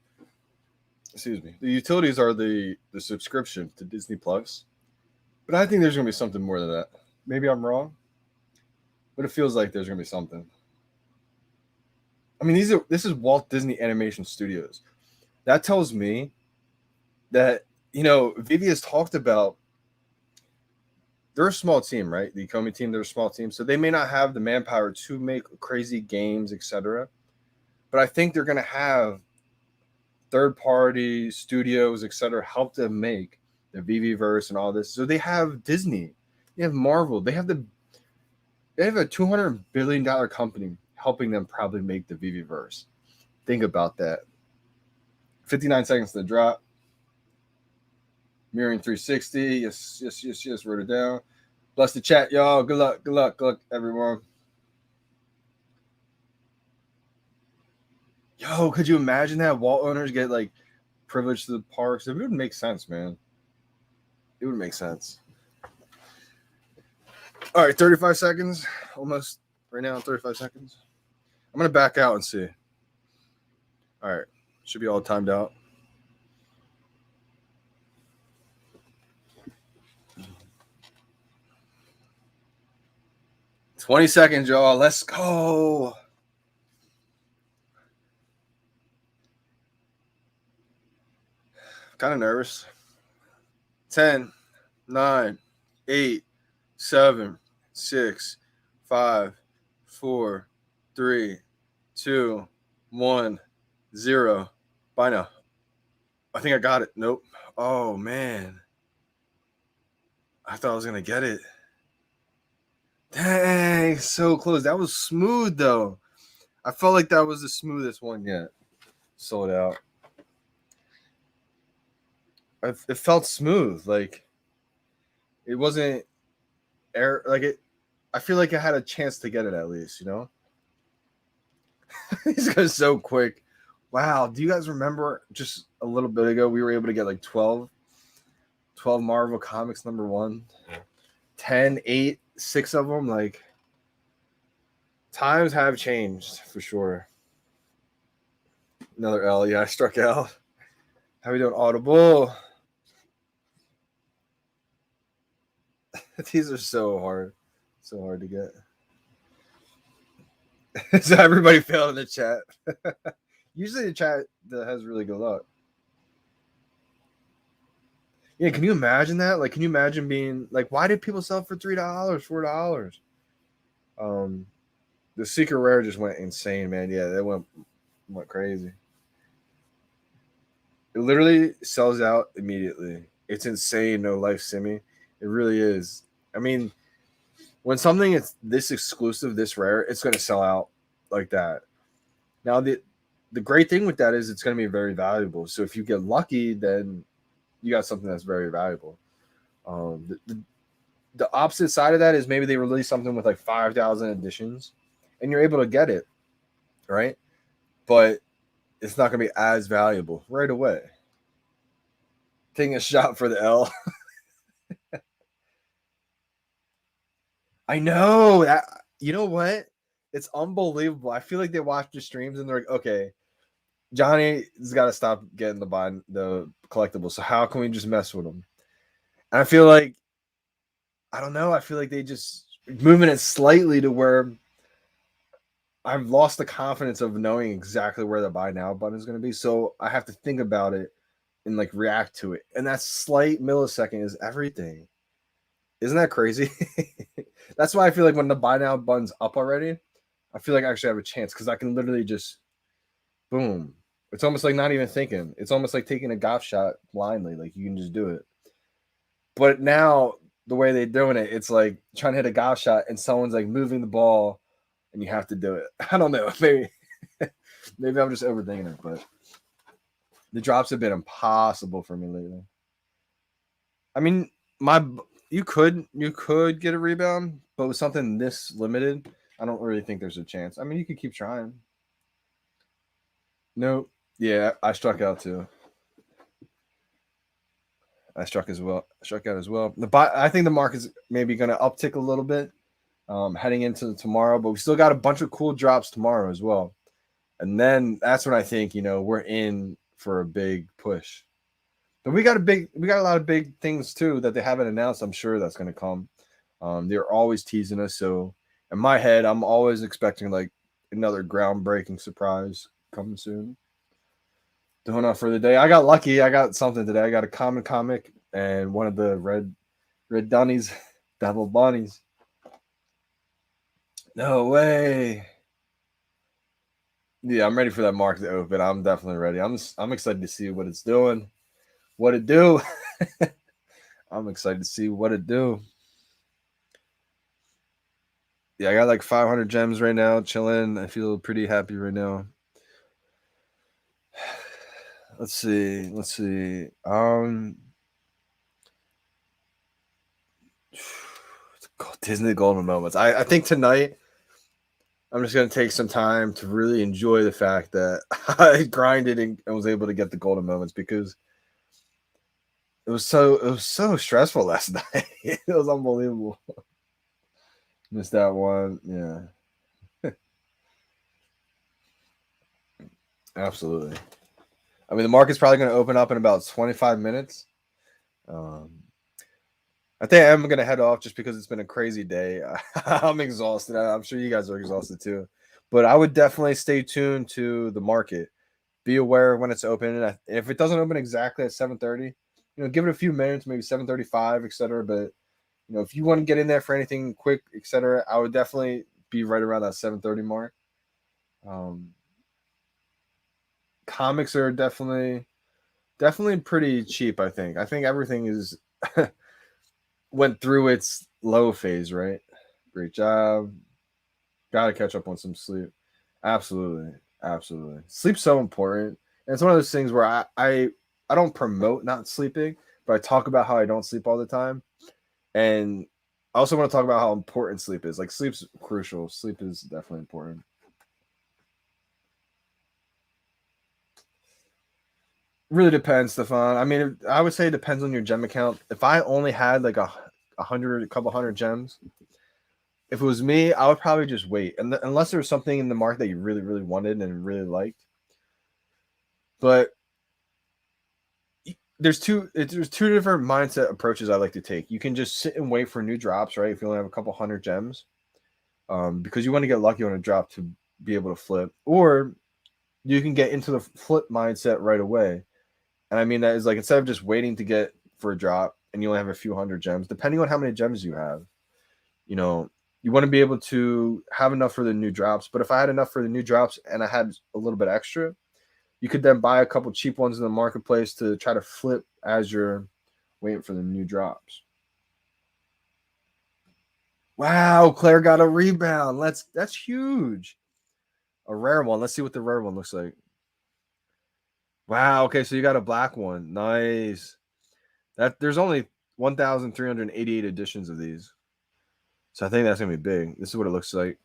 Excuse me. The utilities are the subscription to Disney Plus. But I think there's gonna be something more than that. Maybe I'm wrong, but it feels like there's gonna be something. I mean, this is Walt Disney Animation Studios. That tells me that VeVe has talked about. They're a small team, right? The Comey team, they're a small team, so they may not have the manpower to make crazy games, etc. But I think they're gonna have third-party studios, etc., help them make the VeVe verse and all this. So they have Disney, they have Marvel, they have a $200 billion company helping them probably make the VeVe verse. Think about that. 59 seconds to drop. Mirroring 360. Yes. Wrote it down. Bless the chat, y'all. Good luck, everyone. Yo, could you imagine that Walt owners get like privilege to the parks? It would make sense, man. It would make sense. All right, 35 seconds. Almost right now, 35 seconds. I'm going to back out and see. All right. Should be all timed out. $20 seconds, y'all. Let's go. Kind of nervous. 10, 9, 8, 7, 6, 5, 4, 3, 2, 1, 0. Bye now. I think I got it. Nope. Oh, man. I thought I was going to get it. Dang, so close. That was smooth, though. I felt like that was the smoothest one yet. Sold out. It felt smooth. Like, it wasn't air. Like, it. I feel like I had a chance to get it at least, These guys so quick. Wow. Do you guys remember just a little bit ago we were able to get like 12 Marvel Comics #1? 10, 8, 6 of them. Like, times have changed for sure. Another L. Yeah, I struck out. How we doing, Audible? These are so hard to get. So everybody failed in the chat. Usually the chat that has really good luck. Yeah, can you imagine that? Like, can you imagine being like, why did people sell for $3, $4? The secret rare just went insane, man. Yeah, that went crazy. It literally sells out immediately. It's insane. No life simmy. It really is. I mean, when something is this exclusive, this rare, it's going to sell out like that. Now, the great thing with that is it's going to be very valuable. So if you get lucky, then you got something that's very valuable. The opposite side of that is maybe they release something with like 5,000 editions, and you're able to get it, right? But it's not going to be as valuable right away. Taking a shot for the L. I know that. You know what? It's unbelievable. I feel like they watch the streams and they're like, okay, Johnny's got to stop getting the collectibles. So how can we just mess with him? And I feel like, I don't know. I feel like they just moving it slightly to where I've lost the confidence of knowing exactly where the buy now button is going to be. So I have to think about it and like react to it. And that slight millisecond is everything. Isn't that crazy? That's why I feel like when the buy now button's up already, I feel like I actually have a chance because I can literally just boom. It's almost like not even thinking. It's almost like taking a golf shot blindly. Like you can just do it. But now the way they're doing it, it's like trying to hit a golf shot and someone's like moving the ball and you have to do it. I don't know. Maybe I'm just overthinking it, but the drops have been impossible for me lately. I mean, you could get a rebound, but with something this limited, I don't really think there's a chance. I mean, you could keep trying. Nope. Yeah, I struck out too. I struck out as well. I think the market's maybe going to uptick a little bit heading into tomorrow, but we still got a bunch of cool drops tomorrow as well. And then that's when I think, we're in for a big push. But we got a lot of big things too that they haven't announced. I'm sure that's going to come. They're always teasing us. So in my head, I'm always expecting like another groundbreaking surprise coming soon. Doing off for the day. I got lucky. I got something today. I got a common comic and one of the red Dunnies, Devil Bunnies. No way. Yeah, I'm ready for that market to open. I'm definitely ready. I'm excited to see what it's doing. What it do. I'm excited to see what it do. Yeah, I got like 500 gems right now, chilling. I feel pretty happy right now. Let's see. Disney Golden Moments. I think tonight I'm just gonna take some time to really enjoy the fact that I grinded and was able to get the Golden Moments because it was so stressful last night. It was unbelievable. Missed that one. Yeah. Absolutely. I mean, the market's probably going to open up in about 25 minutes. I think I'm going to head off just because it's been a crazy day. I'm exhausted. I'm sure you guys are exhausted too. But I would definitely stay tuned to the market. Be aware when it's open. And if it doesn't open exactly at 7:30, give it a few minutes, maybe 7:35, etc. But if you want to get in there for anything quick, etc., I would definitely be right around that 7:30 mark. Comics are definitely pretty cheap. I think everything is went through its low phase, right? Great job. Got to catch up on some sleep. Absolutely. Sleep's so important. And it's one of those things where I don't promote not sleeping, but I talk about how I don't sleep all the time. And I also want to talk about how important sleep is. Like, sleep's crucial. Sleep is definitely important. Really depends, Stefan. I mean, I would say it depends on your gem account. If I only had like a couple hundred gems, if it was me, I would probably just wait. And unless there was something in the market that you really, really wanted and really liked. But there's two different mindset approaches I like to take. You can just sit and wait for new drops, right? If you only have a couple hundred gems, because you want to get lucky on a drop to be able to flip, or you can get into the flip mindset right away. And I mean that is like, instead of just waiting to get for a drop and you only have a few hundred gems, depending on how many gems you have, you know, you want to be able to have enough for the new drops. But if I had enough for the new drops and I had a little bit extra, you could then buy a couple cheap ones in the marketplace to try to flip as you're waiting for the new drops. Wow, Claire got a rebound. That's huge. A rare one. Let's see what the rare one looks like. Wow, okay, so you got a black one. Nice. That there's only 1,388 editions of these. So I think that's gonna be big. This is what it looks like.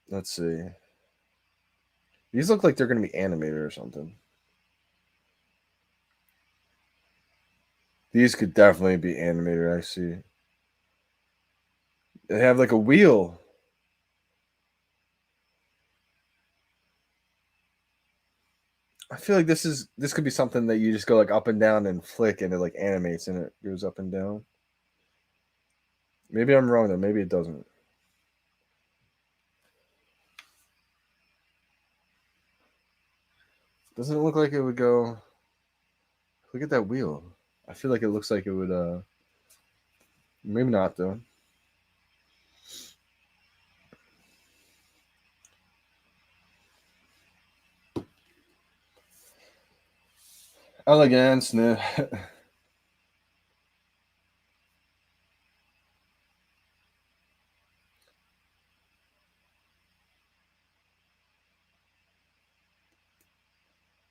Let's see. These look like they're gonna be animated or something. These could definitely be animated, I see. They have like a wheel. I feel like this could be something that you just go like up and down and flick and it like animates and it goes up and down. Maybe I'm wrong though. Maybe it doesn't. Doesn't it look like it would go? Look at that wheel. I feel like it looks like it would. Maybe not though. Elegance, no.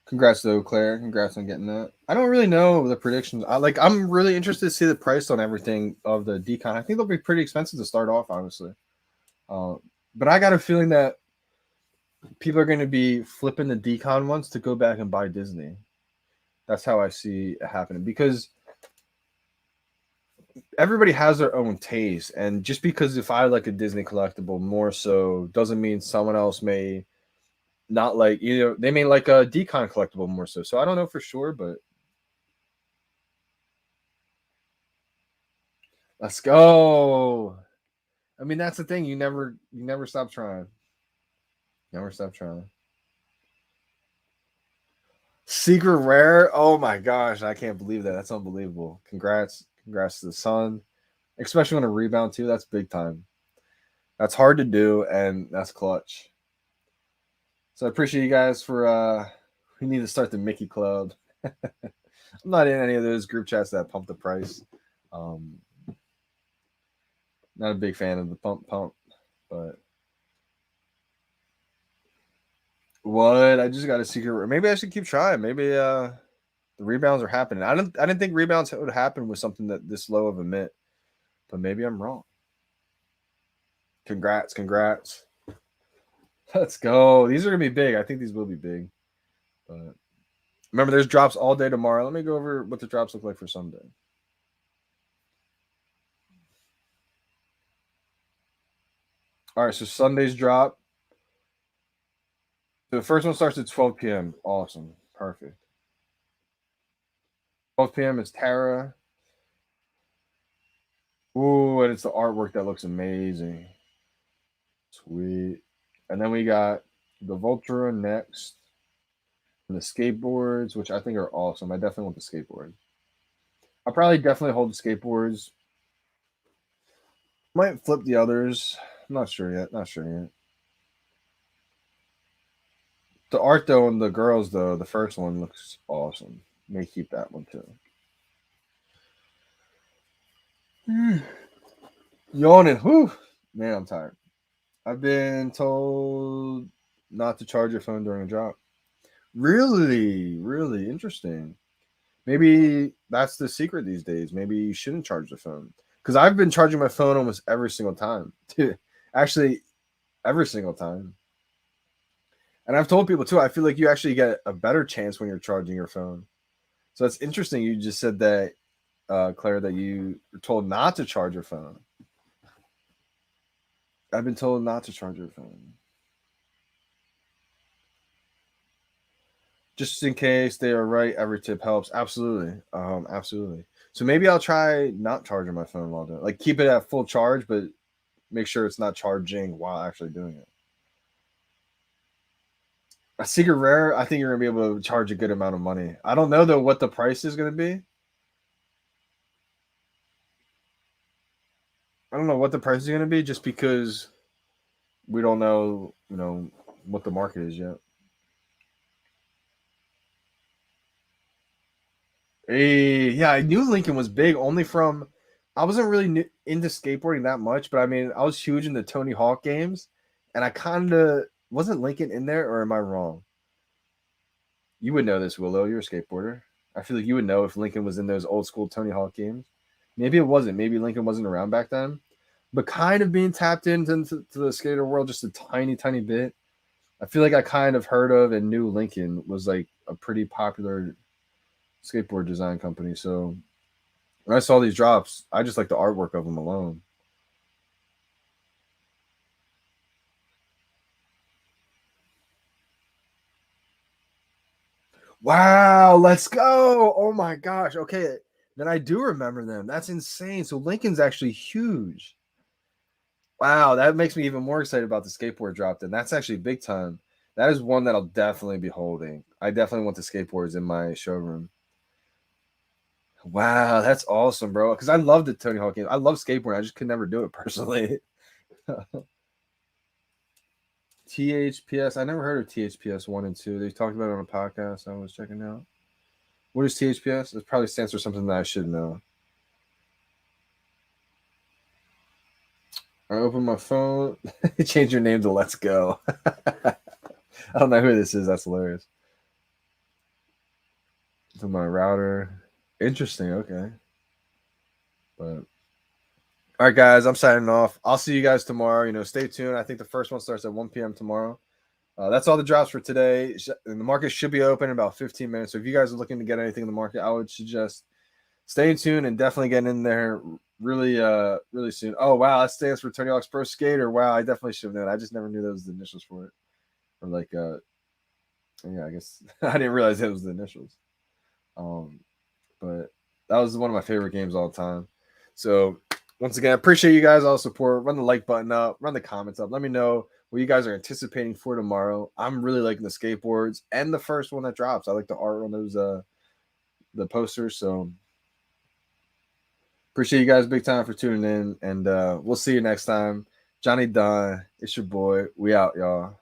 Congrats though, Claire. Congrats on getting that. I don't really know the predictions. I'm really interested to see the price on everything of the decon. I think they'll be pretty expensive to start off, honestly. But I got a feeling that people are going to be flipping the decon ones to go back and buy Disney. That's how I see it happening, because everybody has their own taste, and just because if I like a Disney collectible more so doesn't mean someone else may not like, they may like a decon collectible more so. So I don't know for sure, but let's go. I mean, that's the thing. You never stop trying. Never stop trying. Secret rare. Oh my gosh, I can't believe that. That's unbelievable. Congrats to the Sun, especially on a rebound too. That's big time. That's hard to do, and that's clutch. So I appreciate you guys for. We need to start the Mickey Club. I'm not in any of those group chats that pump the price. Not a big fan of the pump, but what? I just got a secret. Maybe I should keep trying. Maybe the rebounds are happening. I didn't think rebounds would happen with something that this low of a mint, but maybe I'm wrong. Congrats. Let's go. These are gonna be big. I think these will be big. But remember, there's drops all day tomorrow. Let me go over what the drops look like for Sunday. All right, so Sunday's drop. The first one starts at 12 p.m. Awesome. Perfect. 12 p.m. is Tara. Ooh, and it's the artwork that looks amazing. Sweet. And then we got the Voltura next. And the skateboards, which I think are awesome. I definitely want the skateboard. I'll probably definitely hold the skateboards. Might flip the others. I'm not sure yet. The art though, and the girls though, the first one looks awesome. May keep that one too. Yawning. Whew. Man, I'm tired. I've been told not to charge your phone during a drop. Really interesting. Maybe that's the secret these days. Maybe you shouldn't charge the phone. Because I've been charging my phone almost every single time. Actually, every single time. And I've told people too, I feel like you actually get a better chance when you're charging your phone. So it's interesting you just said that, Claire, that you were told not to charge your phone. I've been told not to charge your phone. Just in case they are right, every tip helps. Absolutely. Absolutely. So maybe I'll try not charging my phone while doing it. Like keep it at full charge, but make sure it's not charging while actually doing it. A secret rare, I think you're gonna be able to charge a good amount of money. I don't know though what the price is gonna be. I don't know what the price is gonna be just because we don't know, what the market is yet. Hey, yeah, I knew Lincoln was big only from. I wasn't really into skateboarding that much, but I mean, I was huge in the Tony Hawk games, and I kind of wasn't Lincoln in there, or am I wrong? You would know this, Willow. You're a skateboarder. I feel like you would know if Lincoln was in those old school Tony Hawk games. Maybe it wasn't. Maybe Lincoln wasn't around back then, but kind of being tapped into to the skater world just a tiny, tiny bit. I feel like I kind of heard of and knew Lincoln was like a pretty popular skateboard design company. So when I saw these drops, I just like the artwork of them alone. Wow, let's go. Oh my gosh. Okay. Then I do remember them. That's insane. So Lincoln's actually huge. Wow, that makes me even more excited about the skateboard drop then. That's actually big time. That is one that I'll definitely be holding. I definitely want the skateboards in my showroom. Wow, that's awesome, bro. Because I love the Tony Hawk game. I love skateboarding. I just could never do it personally. THPS. I never heard of THPS 1 and 2. They talked about it on a podcast I was checking out. What is THPS? It probably stands for something that I should know. I open my phone. Change your name to Let's Go. I don't know who this is. That's hilarious. To my router. Interesting. Okay. But all right, guys, I'm signing off. I'll see you guys tomorrow. Stay tuned. I think the first one starts at 1 p.m. tomorrow. That's all the drops for today. And the market should be open in about 15 minutes. So if you guys are looking to get anything in the market, I would suggest staying tuned and definitely getting in there really, really soon. Oh wow, that stands for Tony Hawk's Pro Skater. Wow, I definitely should have known. I just never knew those were the initials for it. Or like, yeah, I guess I didn't realize it was the initials. Um, but that was one of my favorite games all the time. So once again, I appreciate you guys all the support. Run the like button up, run the comments up. Let me know what you guys are anticipating for tomorrow. I'm really liking the skateboards and the first one that drops. I like the art on those the posters. So appreciate you guys big time for tuning in, and we'll see you next time. Johnny Dunn, it's your boy. We out, y'all.